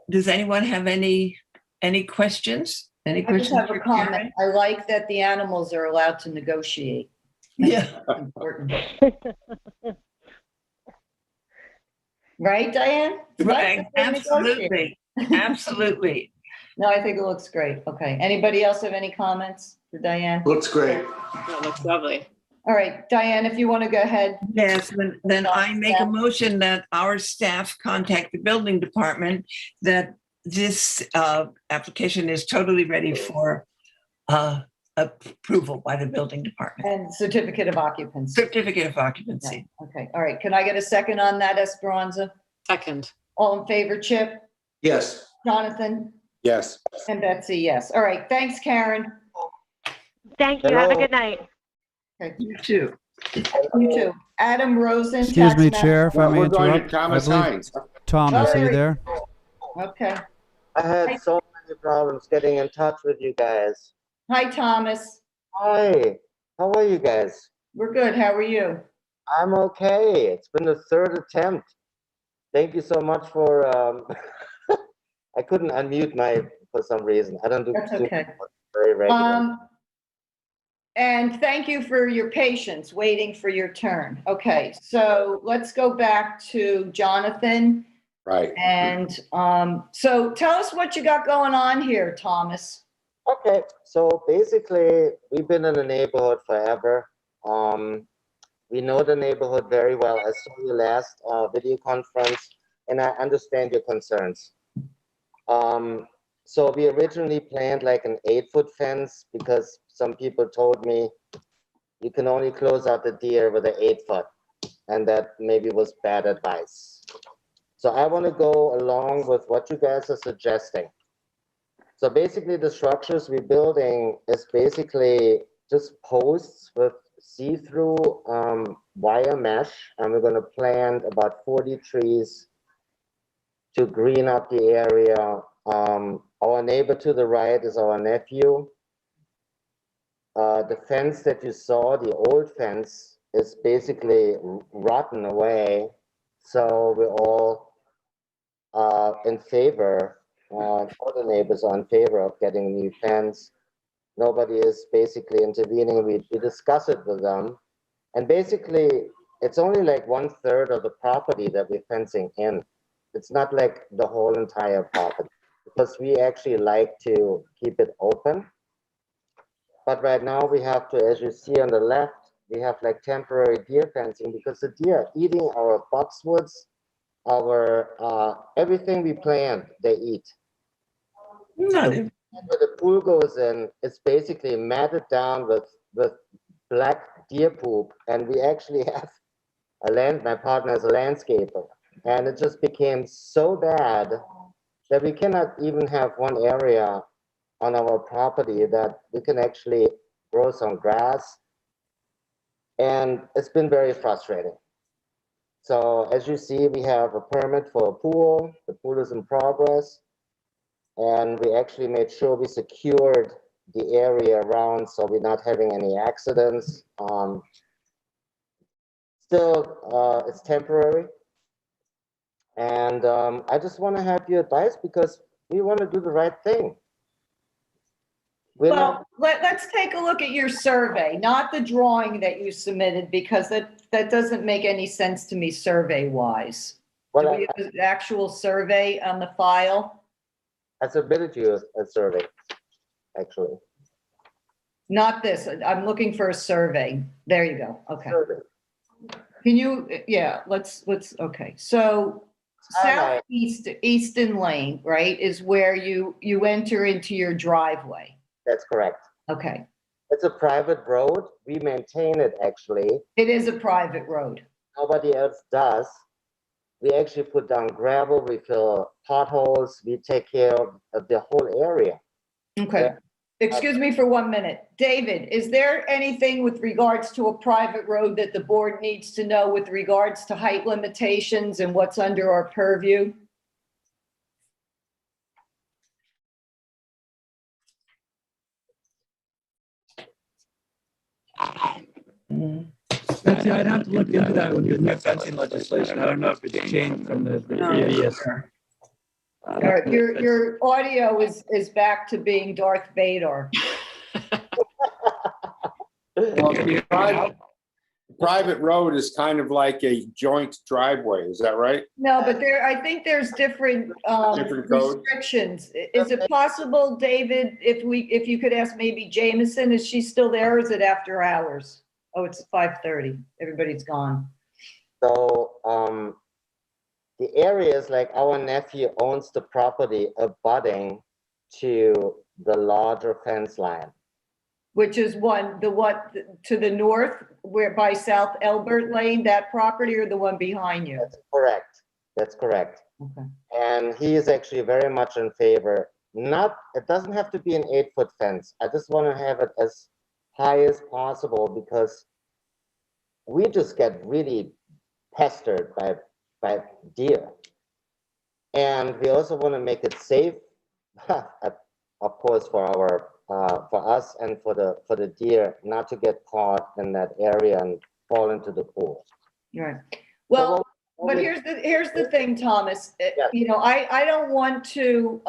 does anyone have any questions? Any I just questions have for a comment. Karen? I like that the animals are allowed to negotiate. Yeah. That's important. Right, Diane? It's nice Right, that they're negotiating. absolutely, absolutely. No, I think it looks great. Okay. Anybody else have any comments for Diane? Looks great. That looks lovely. All right, Diane, if you want to go ahead. Yes, then I make a motion that our staff contact the building department, that this application is totally ready for approval by the building department. And certificate of occupancy. Certificate of occupancy. Okay, all right. Can I get a second on that, Esperanza? Second. All in favor, Chip? Yes. Jonathan? Yes. And Betsy, yes. All right, thanks, Karen. Thank you. Have a good night. Okay. You too. You too. Adam Rosen. Excuse tax me, map- Chair, if I may We're going to interrupt. Thomas I believe- Hines. Thomas, are you Sorry. there? Okay. I had so many problems getting in touch with you guys. Hi, Thomas. Hi, how are you guys? We're good. How are you? I'm okay. It's been the third attempt. Thank you so much for, I couldn't unmute for some reason. I don't do That's Zoom okay. very regularly. And thank you for your patience waiting for your turn. Okay, so let's go back to Jonathan. Right. And so tell us what you got going on here, Thomas. Okay, so basically, we've been in the neighborhood forever. We know the neighborhood very well. I saw your last video conference, and I understand your concerns. So we originally planned like an 8-foot fence because some people told me you can only close out the deer with an 8-foot, and that maybe was bad advice. So I want to go along with what you guys are suggesting. So basically the structures we're building is basically just posts with see-through wire mesh, and we're going to plant about 40 trees to green up the area. Our neighbor to the right is our nephew. The fence that you saw, the old fence, is basically rotten away. So we're all in favor, all the neighbors are in favor of getting a new fence. Nobody is basically intervening. We discuss it with them. And basically, it's only like 1/3 of the property that we're fencing in. It's not like the whole entire property, because we actually like to keep it open. But right now we have to, as you see on the left, we have like temporary deer fencing because the deer are eating our boxwoods, our everything we plant, they eat. Not So where the pool goes in, it's basically matted down with black deer poop, and we actually have my partner is a landscaper, and it just became so bad that we cannot even have one area on our property that we can actually grow some grass. And it's been very frustrating. So as you see, we have a permit for a pool. The pool is in progress. And we actually made sure we secured the area around so we're not having any accidents. Still, it's temporary. And I just want to have your advice because we want to do the right thing. Well, let's take a look at your survey, not the drawing that you submitted, because that doesn't make any sense to me survey-wise. Do we have an actual survey on the file? I submitted you a survey, actually. Not this. I'm looking for a survey. There you go. Okay. Survey. Can you, yeah, let's, okay. So southeast, Easton Lane, right, is where you enter into your driveway. That's correct. Okay. It's a private road. We maintain it, actually. It is a private road. Nobody else does. We actually put down gravel, we fill potholes, we take care of the whole area. Okay. Yeah. Excuse me for 1 minute. David, is there anything with regards to a private road that the board needs to know with regards to height limitations and what's under our purview? Betsy, I'd have to look into that with the new fencing legislation. I don't know if it's changed from the previous. Your audio is back to being Darth Vader. Well, private road is kind of like a joint driveway, is that right? No, but I think there's different Different code? restrictions. Is it possible, David, if you could ask maybe Jameson, is she still there or is it after hours? Oh, it's 5:30. Everybody's gone. So, the areas like our nephew owns the property abutting to the larger fence line. Which is to the north, where by South Elbert Lane, that property, or the one behind you? That's correct. That's correct. Okay. And he is actually very much in favor. It doesn't have to be an 8-foot fence. I just want to have it as high as possible because we just get really pestered by deer. And we also want to make it safe, of course, for us and for the deer not to get caught in that area and fall into the pool. Right. Well, but here's the thing, Thomas. You know, I don't want to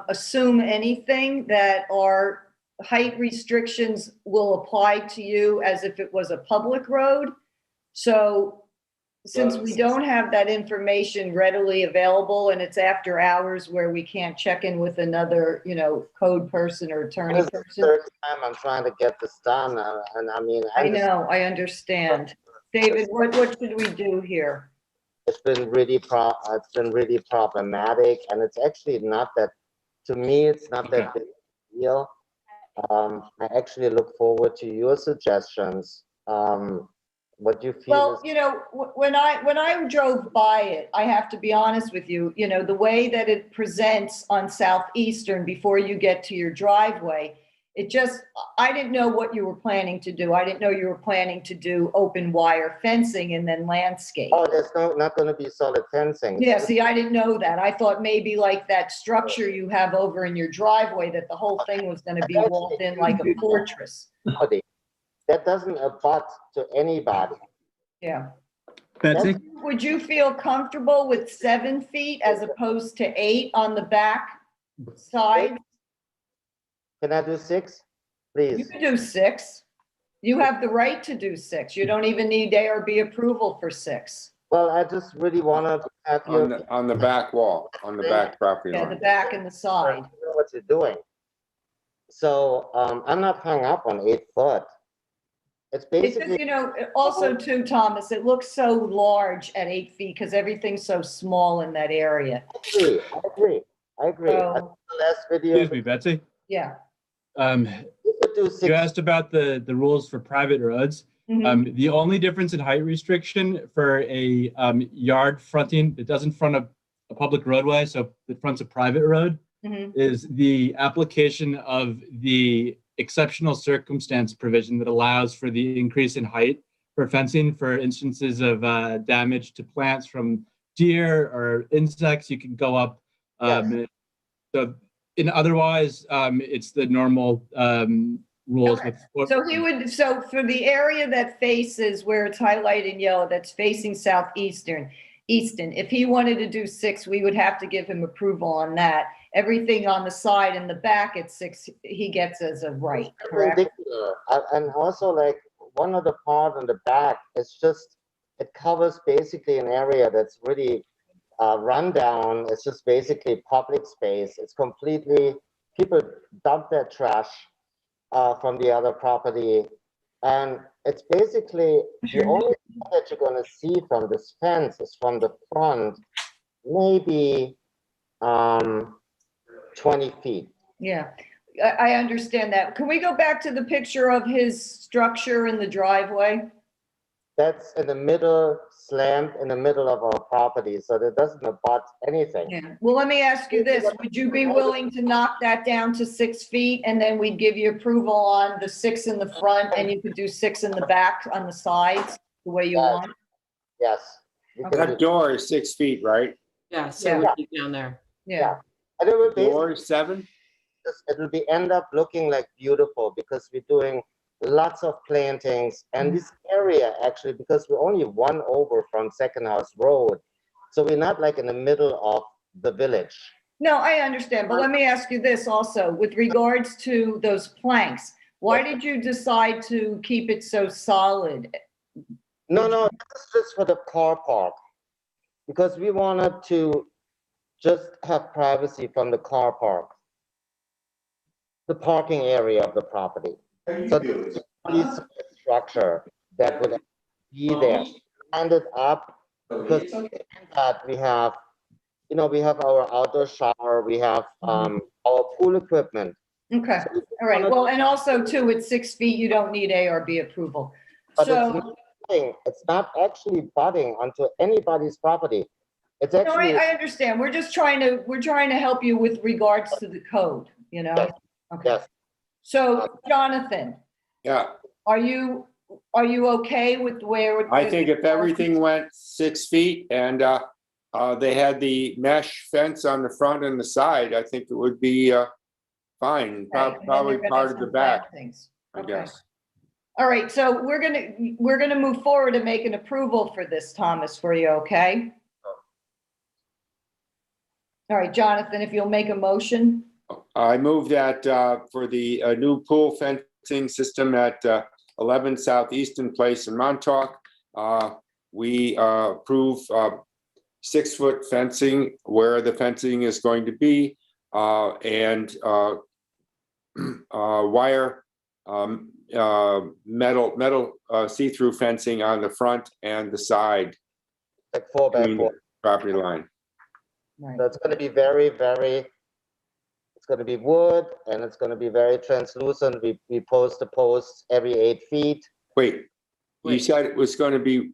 assume anything that our height restrictions will apply to you as if it was a public road. So since we don't have that information readily available and it's after hours where we can't check in with another, code person or attorney person. This is the third time I'm trying to get this done, and I mean, I know, I understand. David, what should we do here? It's been really problematic, and it's actually not that. To me, it's not that big a deal. I actually look forward to your suggestions. What do you feel? Well, when I drove by it, I have to be honest with you, the way that it presents on Southeastern before you get to your driveway, I didn't know what you were planning to do. I didn't know you were planning to do open wire fencing and then landscape. Oh, there's not going to be solid fencing. Yeah, see, I didn't know that. I thought maybe like that structure you have over in your driveway, that the whole thing was going to be walled in like a fortress. That doesn't abut to anybody. Yeah. Betsy? Would you feel comfortable with 7 feet as opposed to 8 on the back side? Can I do 6, please? You can do 6. You have the right to do 6. You don't even need ARB approval for 6. Well, I just really want to have you On the back wall, on the back property Yeah, line. the back and the side. know what you're doing. So I'm not hung up on 8 foot. It's It's basically just, also too, Thomas, it looks so large at 8 feet because everything's so small in that area. I agree. I saw the last video. Excuse me, Betsy. Yeah. You asked about the rules for private roads. Mhm. The only difference in height restriction for a yard fronting that doesn't front a public roadway, so it fronts a private road, Mhm. is the application of the exceptional circumstance provision that allows for the increase in height for fencing for instances of damage to plants from deer or insects. You can go up. So otherwise, it's the normal rules. Okay. With So for the area that faces where it's highlighted in yellow, that's facing Southeastern, if he wanted to do 6, we would have to give him approval on that. Everything on the side and the back at 6, he gets as a right, correct? ridiculous. And also, like, one of the part on the back, it covers basically an area that's really run down. It's just basically public space. It's completely, people dump their trash from the other property. And it's basically the only thing that you're going to see from this fence is from the front, maybe 20 feet. Yeah, I understand that. Can we go back to the picture of his structure in the driveway? That's in the middle, slammed in the middle of our property, so that doesn't abut anything. Yeah. Well, let me ask you this. Would you be willing to knock that down to 6 feet and then we'd give you approval on the 6 in the front and you could do 6 in the back on the sides the way you want? Yes. That door is 6 feet, right? Yeah, so Yeah. it would be down there. Yeah. And it will Door is 7? it'll be end up looking like beautiful because we're doing lots of plantings and this area actually, because we're only 1 over from Second House Road, so we're not like in the middle of the village. No, I understand, but let me ask you this also, with regards to those planks, why did you decide to keep it so solid? No, this is just for the car park. Because we wanted to just have privacy from the car park. The parking area of the property. So this is a structure that would be there, stand it up, because that we have, you know, we have our outdoor shower, we have our pool equipment. Okay, all right, well, and also too, with 6 feet, you don't need ARB approval. But So, it's not actually butting onto anybody's property. It's no, actually. I understand, we're trying to help you with regards to the code, you know? Okay. Yes. So, Jonathan, Yeah, are you okay with where? I think if everything went 6 feet and they had the mesh fence on the front and the side, I think it would be fine. Probably part of the back, Things. I Okay. guess. All right, so we're gonna move forward and make an approval for this, Thomas, for you, okay? All right, Jonathan, if you'll make a motion. I move that for the new pool fencing system at 11 Southeastern Place in Montauk, we approve 6-foot fencing where the fencing is going to be, and wire metal see-through fencing on the front and the side. Like 4x4. Property line. Right. So it's going to be very, it's going to be wood and it's going to be very translucent. We post the posts every 8 feet. Wait, you said it was going to be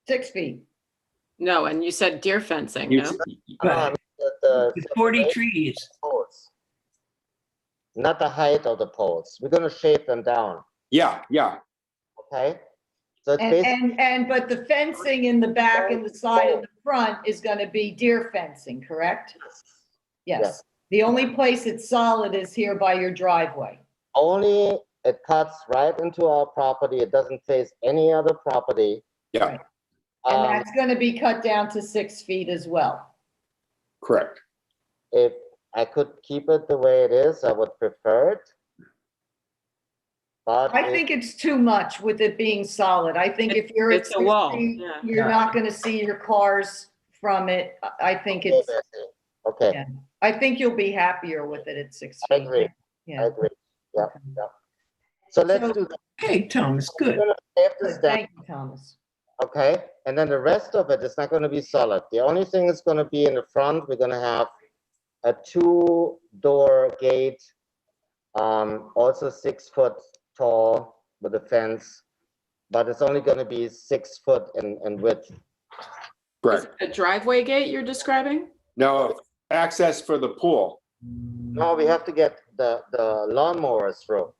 6 feet. No, and you said deer fencing, You- no? I mean, the 40 trees. posts, not the height of the posts. We're going to shape them down. Yeah. Okay. So it's basically But the fencing in the back and the side and the front is gonna be deer fencing, correct? Yes. Yes. The only place it's solid is here by your driveway. only it cuts right into our property. It doesn't face any other property. Yeah, Right. And that's gonna be cut down to 6 feet as well. correct. If I could keep it the way it is, I would prefer it. But I think it's too much with it being solid. I think if you're at It's a wall, 6 feet, yeah. you're not gonna see your cars from it. I think it's, okay. yeah. I think you'll be happier with it at 6 I feet. agree. I Yeah. agree. Yeah. So let's So- do that. Okay, Thomas, We're good. gonna save this down, Thank you, Thomas. okay? And then the rest of it is not going to be solid. The only thing is going to be in the front. We're going to have a 2-door gate, also 6 foot tall with a fence, but it's only going to be 6 foot in width. Is Correct. it a driveway gate you're describing? No, access for the pool. No, we have to get the lawnmowers through.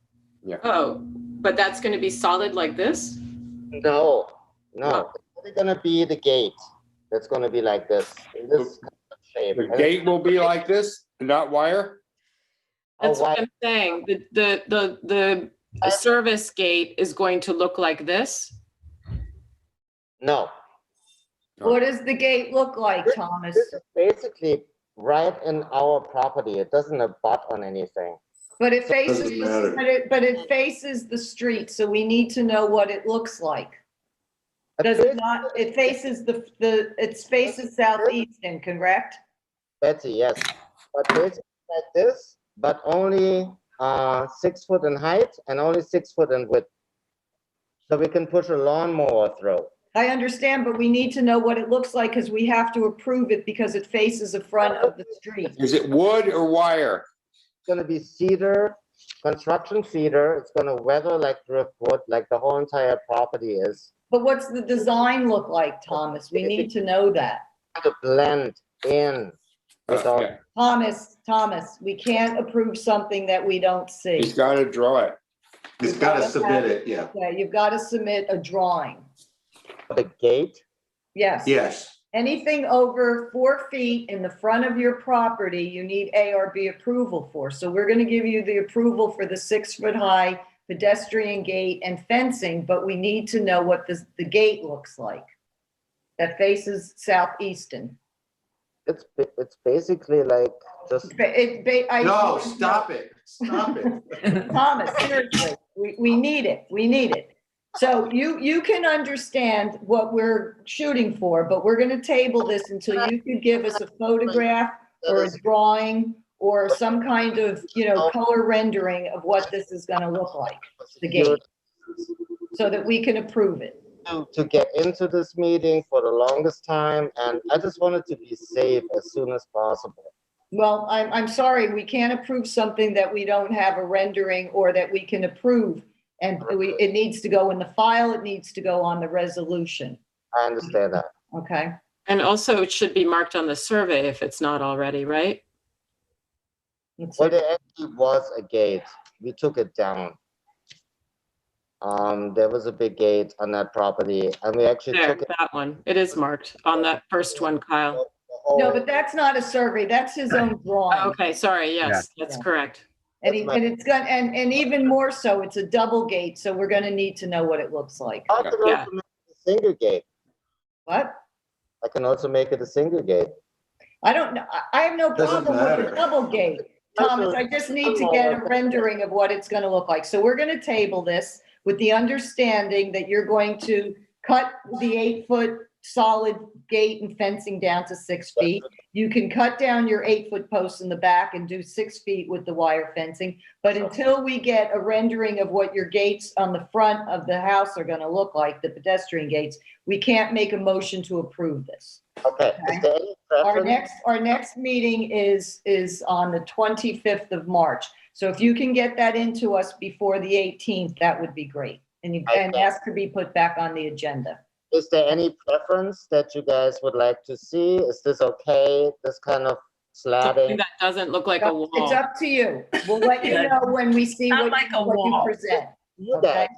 Oh, but that's gonna be solid like this? No, it's only going to be the gate. That's going to be like this, in this kind of shape. The And gate will be like this, not wire? That's what why- I'm saying. The service gate is going to look like this? No. What does the gate look like, Thomas? This is basically right in our property. It doesn't abut on anything. But it faces, Doesn't matter. but it faces the street, so we need to know what it looks like. Does it not, it faces it faces southeastern, correct? Betsy, yes. But basically like this, but only 6 foot in height and only 6 foot in width. So we can push a lawnmower through. I understand, but we need to know what it looks like because we have to approve it because it faces the front of the street. Is it wood or wire? It's gonna be cedar, construction cedar. It's gonna weather like driftwood, like the whole entire property is. But what's the design look like, Thomas? We need to know that. To blend in with our, Yeah. Thomas, we can't approve something that we don't see. He's got to draw it. He's got to submit it, yeah. Yeah, you've got to submit a drawing. the gate. Yes. Yes. Anything over 4 feet in the front of your property, you need ARB approval for. So we're going to give you the approval for the 6 foot high pedestrian gate and fencing, but we need to know what the gate looks like that faces southeastern. it's basically like just. No, stop it. Stop it. Thomas, seriously, we need it. We need it. So you can understand what we're shooting for, but we're going to table this until you could give us a photograph or a drawing or some kind of, color rendering of what this is going to look like, the gate, so that we can approve it. To get into this meeting for the longest time, and I just wanted to be safe as soon as possible. Well, I'm sorry, we can't approve something that we don't have a rendering or that we can approve. And it needs to go in the file, it needs to go on the resolution. I understand that. Okay. And also it should be marked on the survey if it's not already, right? Well, there actually was a gate. We took it down. There was a big gate on that property, and we actually took it. That one. It is marked on that first one, Kyle. No, but that's not a survey. That's his own drawing. Okay, sorry. Yes, that's correct. And it's got, and even more so, it's a double gate, so we're gonna need to know what it looks like. I can also make it a single gate. What? I can also make it a single gate. I don't know. I have no problem with the double gate. Thomas, I just need to get a rendering of what it's gonna look like. So we're gonna table this with the understanding that you're going to cut the 8-foot solid gate and fencing down to 6 feet. You can cut down your 8-foot posts in the back and do 6 feet with the wire fencing. But until we get a rendering of what your gates on the front of the house are going to look like, the pedestrian gates, we can't make a motion to approve this. Okay. Our next meeting is on the 25th of March. So if you can get that into us before the 18th, that would be great. And ask to be put back on the agenda. Is there any preference that you guys would like to see? Is this okay? This kind of slabbing? That doesn't look like a wall. It's up to you. We'll let you know when we see what you present. You guys.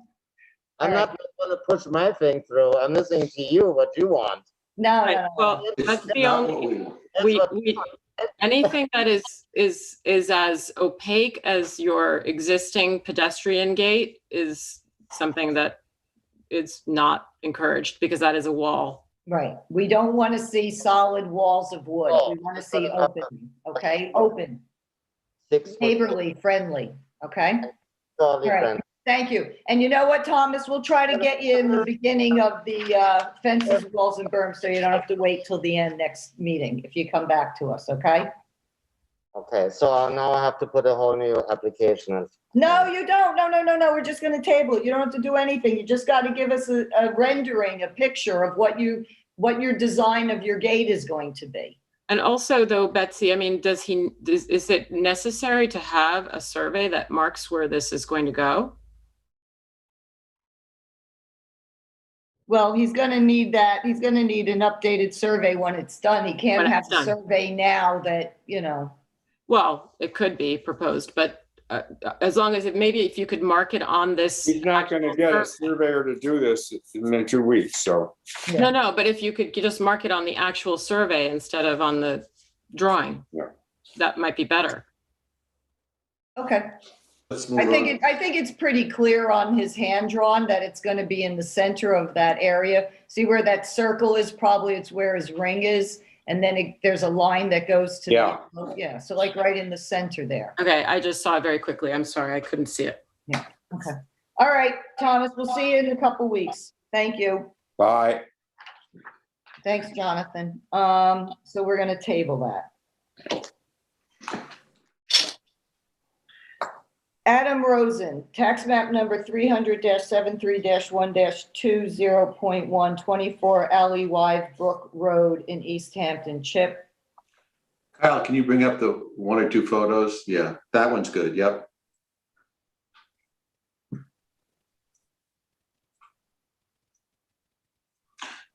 I'm not going to push my thing through. I'm listening to you, what you want. No. Well, that's the only, anything that is as opaque as your existing pedestrian gate is something that is not encouraged because that is a wall. Right. We don't want to see solid walls of wood. We want to see open, okay? Open. Neighborly, friendly, okay? All right. Thank you. And you know what, Thomas? We'll try to get you in the beginning of the fences, walls, and berms so you don't have to wait till the end next meeting if you come back to us, okay? Okay, so now I have to put a whole new application in. No, you don't. No. We're just going to table it. You don't have to do anything. You just got to give us a rendering, a picture of what your design of your gate is going to be. And also, though, Betsy, I mean, is it necessary to have a survey that marks where this is going to go? Well, he's going to need that. He's going to need an updated survey when it's done. He can't have a survey now that, Well, it could be proposed, but as long as maybe if you could mark it on this. He's not going to get a surveyor to do this in 2 weeks, so. Yeah. No, but if you could just mark it on the actual survey instead of on the drawing, that might be better. Okay. I think it's pretty clear on his hand drawn that it's going to be in the center of that area. See where that circle is? Probably it's where his ring is. And then there's a line that goes to so like right in the center there. Okay, I just saw it very quickly. I'm sorry, I couldn't see it. Yeah. Okay. All right, Thomas. We'll see you in a couple weeks. Thank you. Bye. Thanks, Jonathan. So we're going to table that. Adam Rosen, tax map number 300-73-1-20.1, 24 Alley Wide Brook Road in East Hampton. Chip. Kyle, can you bring up the 1 or 2 photos? Yeah, that one's good. Yep.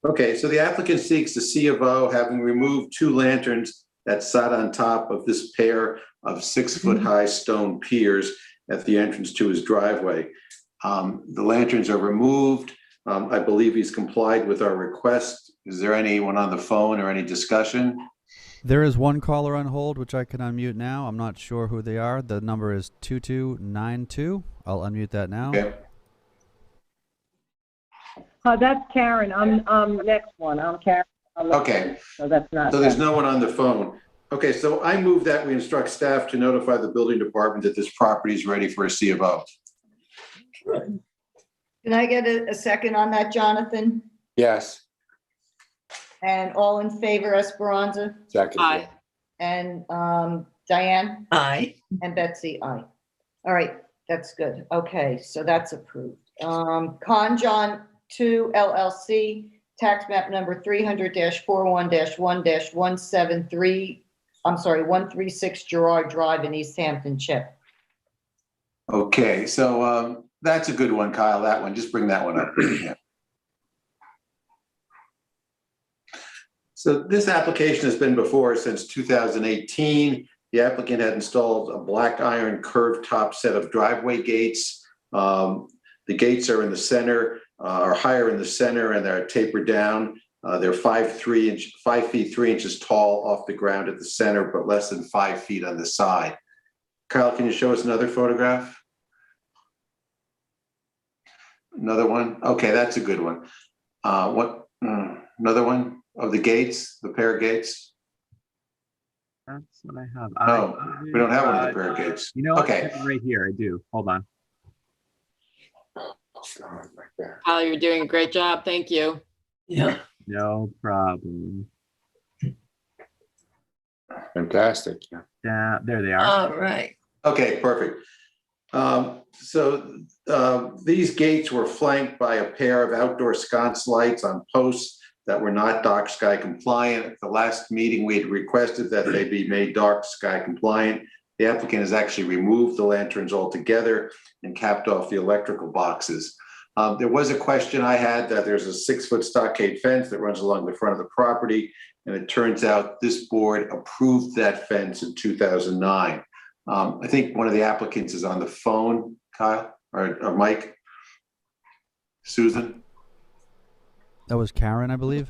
Okay, so the applicant seeks a C of O, having removed 2 lanterns that sat on top of this pair of 6-foot-high stone piers at the entrance to his driveway. The lanterns are removed. I believe he's complied with our request. Is there anyone on the phone or any discussion? There is one caller on hold, which I can unmute now. I'm not sure who they are. The number is 2292. I'll unmute that now. Okay. That's Karen. I'm next one. I'm Karen. Okay, So that's not. so there's no one on the phone. Okay, so I move that we instruct staff to notify the building department that this property is ready for a C of O. Can I get a second on that, Jonathan? Yes, And all in favor, Esperanza? second. Aye. And Diane? Aye. And Betsy, aye. All right, that's good. Okay, so that's approved. Conjon 2 LLC, tax map number 300-41-1-173, 136 Gerard Drive in East Hampton, Chip. Okay, so that's a good one, Kyle, that one. Just bring that one up. Yeah. So this application has been before us since 2018. The applicant had installed a black iron curved top set of driveway gates. The gates are in the center, are higher in the center, and they're tapered down. They're 5 feet 3 inches tall off the ground at the center, but less than 5 feet on the side. Kyle, can you show us another photograph? Another one? Okay, that's a good one. Another one of the gates, the pair of gates? That's what I have. Oh, we don't have one of the pair of gates. You know what? Okay. I have it right here. I do. Hold on. Kyle, you're doing a great job. Thank you. Yeah. No problem. Fantastic. Yeah, there they are. All right. Okay, perfect. These gates were flanked by a pair of outdoor sconce lights on posts that were not dark sky compliant. At the last meeting, we had requested that they be made dark sky compliant. The applicant has actually removed the lanterns altogether and capped off the electrical boxes. There was a question I had that there's a 6-foot stockade fence that runs along the front of the property. And it turns out this board approved that fence in 2009. I think one of the applicants is on the phone, Kyle, or Mike. Susan? That was Karen, I believe.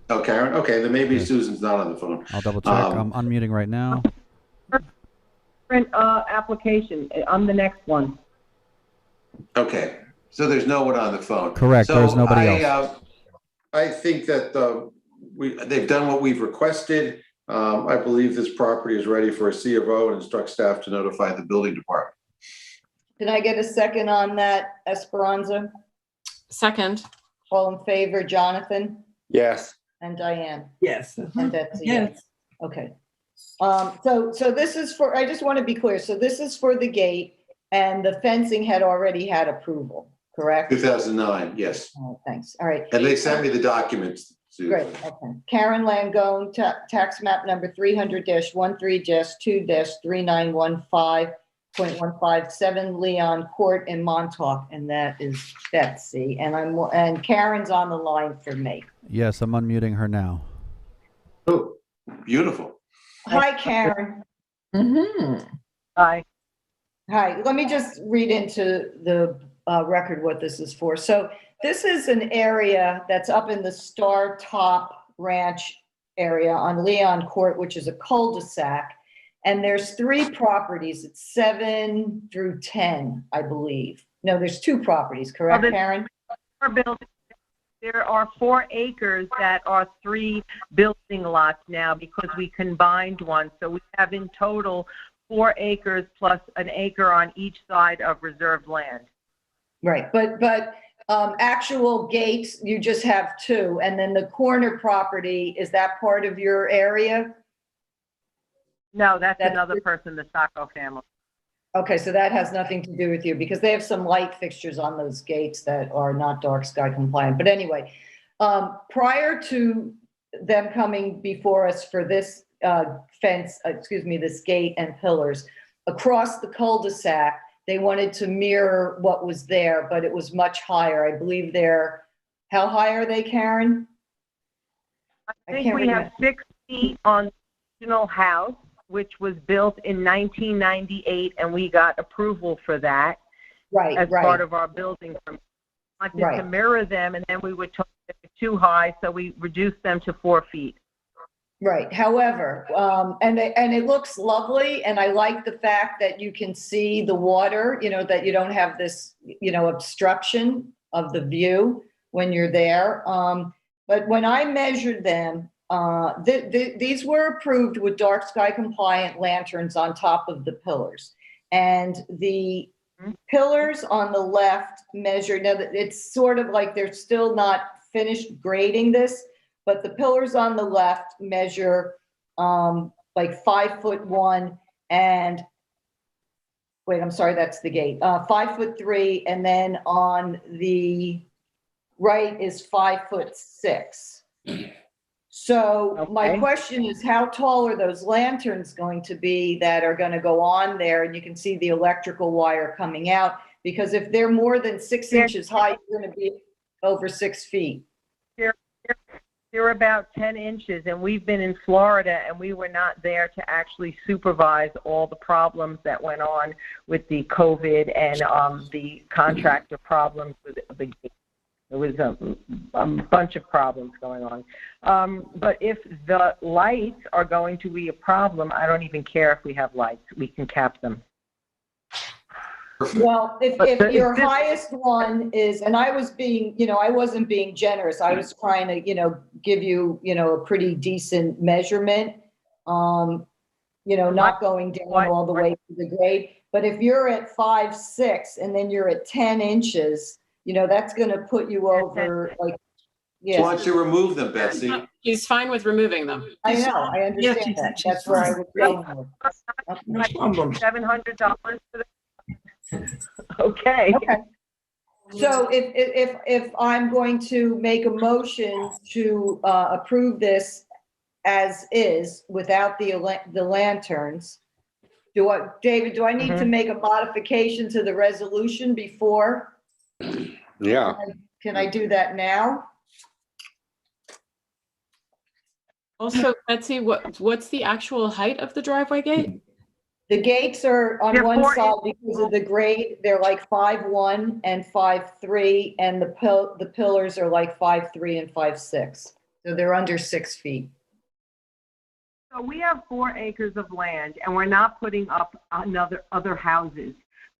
Oh, Karen? Okay, then maybe Susan's not on the phone. I'll double check. I'm unmuting right now. Different application. I'm the next one. Okay, so there's no one on the phone. Correct, there's nobody else. I think that they've done what we've requested. I believe this property is ready for a C of O and instruct staff to notify the building department. Can I get a second on that, Esperanza? Second. All in favor, Jonathan? Yes. And Diane? Yes. And Betsy? Yes. Okay. So this is for, I just want to be clear. So this is for the gate and the fencing had already had approval, correct? 2009, yes. Oh, thanks. All right. And they sent me the documents, Susan. Great, okay. Karen Langone, tax map number 300-13-2-3915.157 Leon Court in Montauk, and that is Betsy. And Karen's on the line for me. Yes, I'm unmuting her now. Oh, beautiful. Hi, Karen. Mm-hmm. Hi. Hi, let me just read into the record what this is for. So this is an area that's up in the Star Top Ranch area on Leon Court, which is a cul-de-sac. And there's 3 properties. It's 7 through 10, I believe. No, there's 2 properties, correct, Karen? There are 4 acres that are 3 building lots now because we combined one. So we have in total 4 acres plus an acre on each side of reserved land. Right, but actual gates, you just have 2. And then the corner property, is that part of your area? No, that's another person, the Sacco family. Okay, so that has nothing to do with you because they have some light fixtures on those gates that are not dark sky compliant. But anyway, prior to them coming before us for this this gate and pillars, across the cul-de-sac, they wanted to mirror what was there, but it was much higher. I believe how high are they, Karen? I think we have 6 feet on the original house, which was built in 1998, and we got approval for that as part of our building permit. We wanted to mirror them, and then we were told they were too high, so we reduced them to 4 feet. Right. However, and it looks lovely, and I like the fact that you can see the water, that you don't have this, obstruction of the view when you're there. But when I measured them, these were approved with dark sky compliant lanterns on top of the pillars. And the pillars on the left measure, now it's sort of like they're still not finished grading this, but the pillars on the left measure like 5'1" and wait, I'm sorry, that's the gate. 5'3", and then on the right is 5'6". So my question is, how tall are those lanterns going to be that are going to go on there? And you can see the electrical wire coming out, because if they're more than 6 inches high, you're going to be over 6 feet. They're about 10 inches, and we've been in Florida, and we were not there to actually supervise all the problems that went on with the COVID and the contractor problems with the gate. There was a bunch of problems going on. But if the lights are going to be a problem, I don't even care if we have lights. We can cap them. Well, if your highest one is, and I was being, I wasn't being generous. I was trying to, give you, a pretty decent measurement, not going down all the way to the grade. But if you're at 5'6" and then you're at 10 inches, that's going to put you over like, Why don't you remove them, Betsy? He's fine with removing them. I know, I understand that. That's where I was going with. $700 for the Okay. So if I'm going to make a motion to approve this as is without the lanterns, David, do I need to make a modification to the resolution before? Yeah. Can I do that now? Also, Betsy, what's the actual height of the driveway gate? The gates are on one side because of the grade. They're like 5'1" and 5'3", and the pillars are like 5'3" and 5'6". So they're under 6 feet. So we have 4 acres of land, and we're not putting up other houses.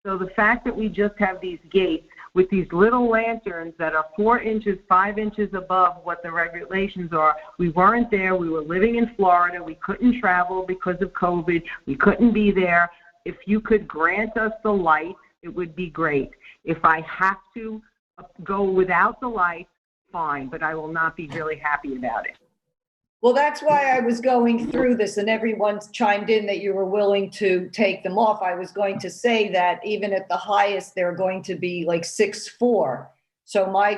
So the fact that we just have these gates with these little lanterns that are 4 inches, 5 inches above what the regulations are, we weren't there. We were living in Florida. We couldn't travel because of COVID. We couldn't be there. If you could grant us the light, it would be great. If I have to go without the light, fine, but I will not be really happy about it. Well, that's why I was going through this, and everyone's chimed in that you were willing to take them off. I was going to say that even at the highest, they're going to be like 6'4". So my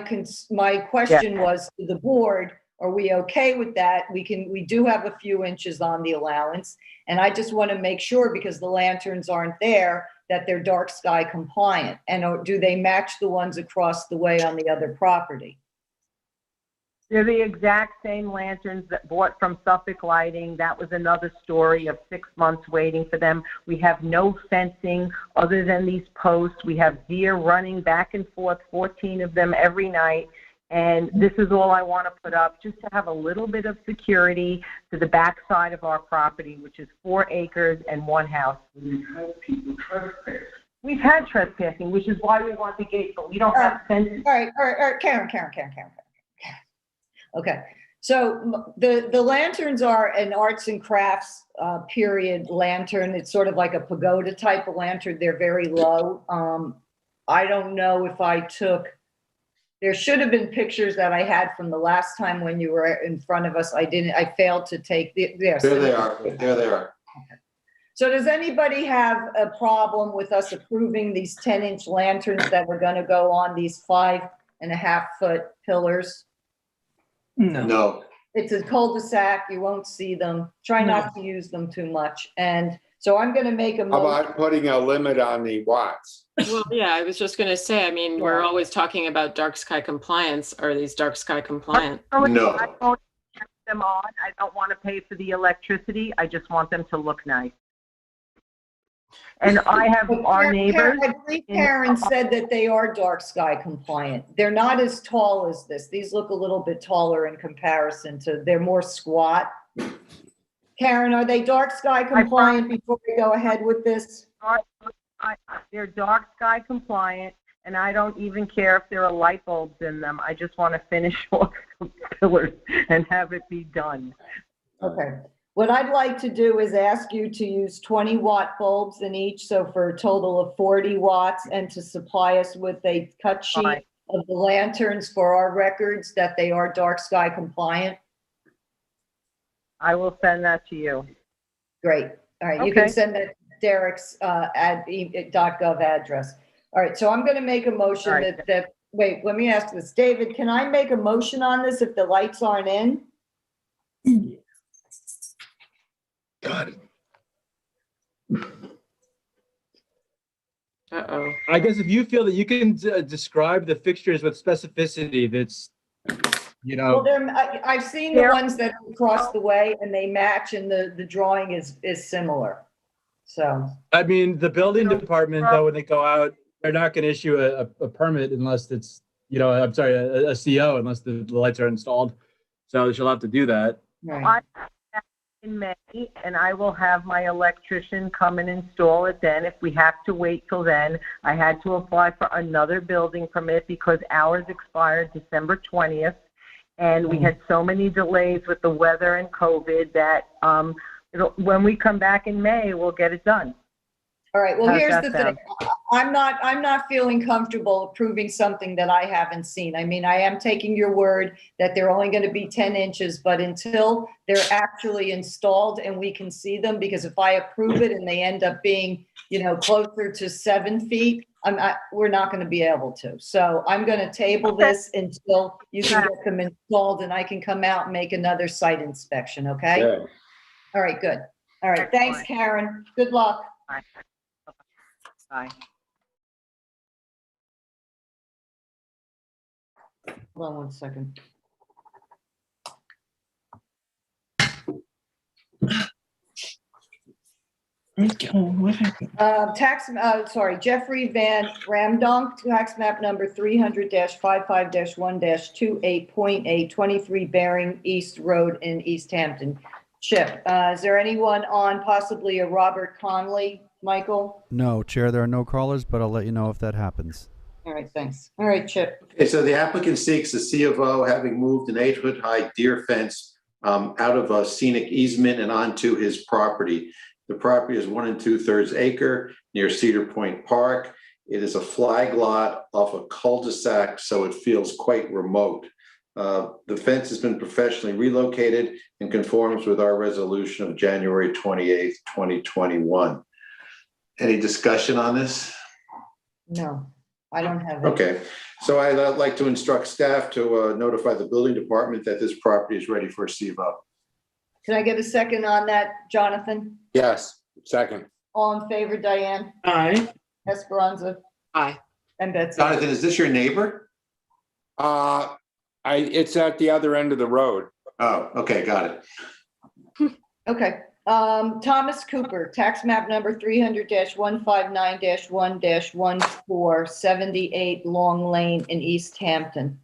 question was to the board, are we okay with that? We do have a few inches on the allowance, and I just want to make sure, because the lanterns aren't there, that they're dark sky compliant. And do they match the ones across the way on the other property? They're the exact same lanterns that bought from Suffolk Lighting. That was another story of 6 months waiting for them. We have no fencing other than these posts. We have deer running back and forth, 14 of them every night. And this is all I want to put up, just to have a little bit of security to the back side of our property, which is 4 acres and 1 house. We've had trespassing, which is why we want the gate, but we don't have fencing. All right, Karen. Okay, so the lanterns are an arts and crafts period lantern. It's sort of like a pagoda type of lantern. They're very low. I don't know if I took, there should have been pictures that I had from the last time when you were in front of us. I failed to take the, yes. There they are. Okay. So does anybody have a problem with us approving these 10-inch lanterns that were going to go on these 5.5-foot pillars? No. It's a cul-de-sac. You won't see them. Try not to use them too much. And so I'm going to make a How motion. about putting a limit on the watts? Well, yeah, I was just going to say, I mean, we're always talking about dark sky compliance. Are these dark sky compliant? No. I don't have them on. I don't want to pay for the electricity. I just want them to look nice. And I have our neighbors. I believe Karen said that they are dark sky compliant. They're not as tall as this. These look a little bit taller in comparison to, they're more squat. Karen, are they dark sky compliant before we go ahead with this? They're dark sky compliant. and I don't even care if there are light bulbs in them. I just want to finish off the pillars and have it be done. Okay. What I'd like to do is ask you to use 20-watt bulbs in each, so for a total of 40 watts, and to supply us with a cut sheet Fine. of the lanterns for our records that they are dark sky compliant. I will send that to you. Great. All right. You can Okay. send that to Derek's .gov address. All right. So I'm going to make a motion All right. wait, let me ask this. David, can I make a motion on this if the lights aren't in? Got it. Uh-oh. I guess if you feel that you can describe the fixtures with specificity, that's, Well, I've seen the ones that are across the way and they match, and the drawing is similar. So. I mean, the building department, though, when they go out, they're not going to issue a permit unless it's, I'm sorry, a CO unless the lights are installed. So she'll have to do that. I in May, and I will have my electrician come and install it then. If we have to wait till then, I had to apply for another building permit because ours expired December 20th. And we had so many delays with the weather and COVID that when we come back in May, we'll get it done. All right. Well, How's here's that the sound? thing. I'm not feeling comfortable approving something that I haven't seen. I mean, I am taking your word that they're only going to be 10 inches, but until they're actually installed and we can see them, because if I approve it and they end up being, closer to 7 feet, we're not going to be able to. So I'm going to table this until you can get them installed and I can come out and make another site inspection. Okay. Yeah. All right. Good. All right. Thanks, Karen. Good luck. Bye. Bye. Hold on one second. Jeffrey Van Ramdonk, tax map number 300-55-1-28.8, 23 Bering East Road in East Hampton. Chip, is there anyone on, possibly a Robert Conley, Michael? No, Chair, there are no callers, but I'll let you know if that happens. All right, thanks. All right, Chip. Okay, so the applicant seeks a C of O, having moved an 8-foot high deer fence out of a scenic easement and onto his property. The property is 1 2/3 acre near Cedar Point Park. It is a flag lot off a cul-de-sac, so it feels quite remote. The fence has been professionally relocated and conforms with our resolution of January 28th, 2021. Any discussion on this? No, I don't have it. Okay, so I'd like to instruct staff to notify the building department that this property is ready for a C of O. Can I get a second on that, Jonathan? Yes, second. All in favor, Diane? Aye. Esperanza? Aye. And Betsy? Jonathan, is this your neighbor? It's at the other end of the road. Oh, okay, got it. Okay. Thomas Cooper, tax map number 300-159-1-14, 78 Long Lane in East Hampton.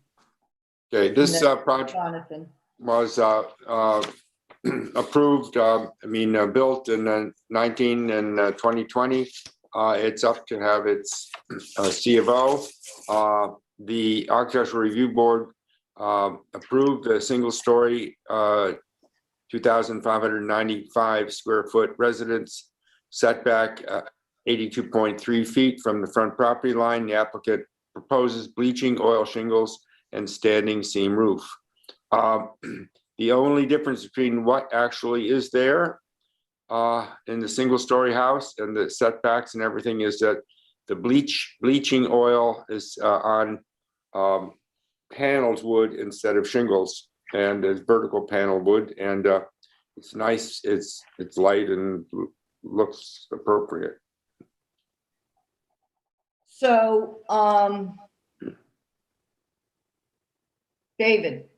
Okay, this And then project Jonathan. was approved, built in 19 and 2020. It's up to have its C of O. The Architectural Review Board approved a single-story 2,595 square foot residence setback 82.3 feet from the front property line. The applicant proposes bleaching, oil shingles, and standing seam roof. The only difference between what actually is there in the single-story house and the setbacks and everything is that the bleaching oil is on paneled wood instead of shingles, and it's vertical panel wood, and it's nice. It's light and looks appropriate. So, David,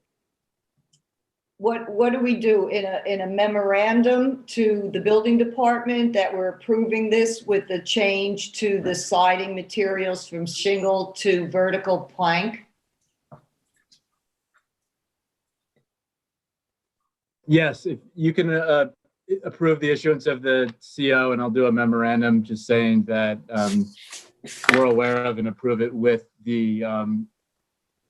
what do we do in a memorandum to the building department that we're approving this with the change to the siding materials from shingle to vertical plank? Yes, if you can approve the issuance of the CO, and I'll do a memorandum just saying that we're aware of and approve it with the,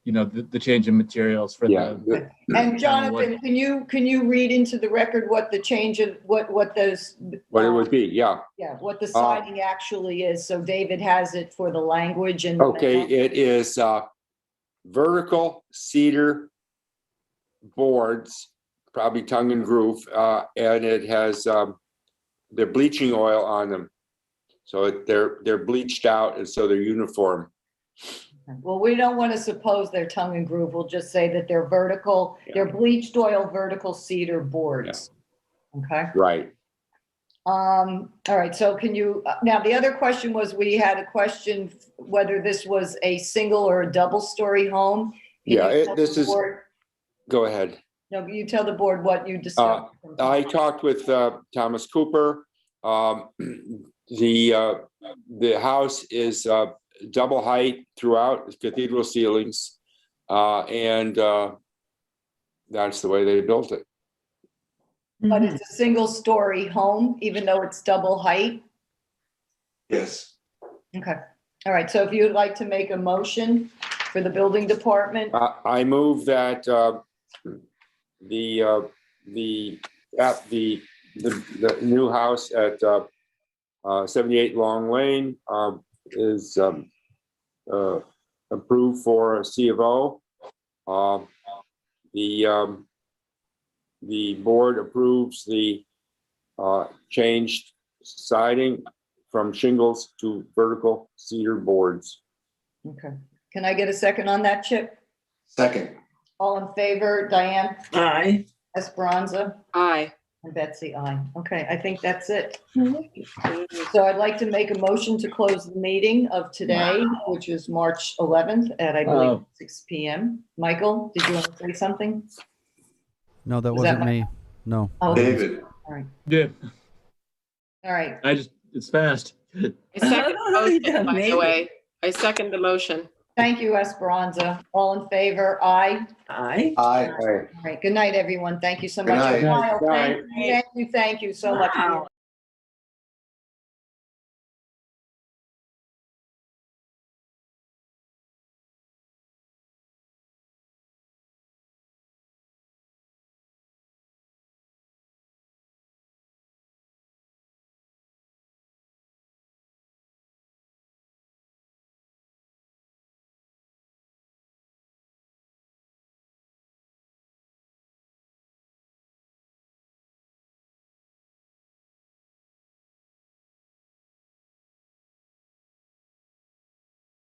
the change in materials for the. And Jonathan, can you read into the record what the change of, what those. What it would be, yeah. Yeah, what the siding actually is, so David has it for the language and. Okay, it is vertical cedar boards, probably tongue and groove, and it has the bleaching oil on them. So they're bleached out, and so they're uniform. Well, we don't want to suppose they're tongue and groove. We'll just say that they're vertical, they're bleached oil vertical cedar boards. Okay. Right. All right, so can you, now the other question was, we had a question whether this was a single or a double story home. Can you tell this the is, board- go ahead. No, you tell the board what you discussed. I talked with Thomas Cooper. The house is double height throughout, cathedral ceilings, and that's the way they built it. But it's a single story home, even though it's double height? Yes. Okay, all right, so if you'd like to make a motion for the building department. I move that the new house at 78 Long Lane is approved for a C of O. The board approves the changed siding from shingles to vertical cedar boards. Okay, can I get a second on that, Chip? Second. All in favor, Diane? Aye. Esperanza? Aye. And Betsy, aye. Okay, I think that's it. So I'd like to make a motion to close the meeting of today, which is March 11th at, I believe, 6 p.m. Michael, did you want to say something? No, that Was that wasn't me. No. Oh, David. All right. Yeah. All right. It's fast. I second the motion, by the way. I second the motion. Thank you, Esperanza. All in favor? Aye. Aye. Aye. All right. Good night, everyone. Thank you so Good much. night. Kyle, Good night. thank you so much. Wow.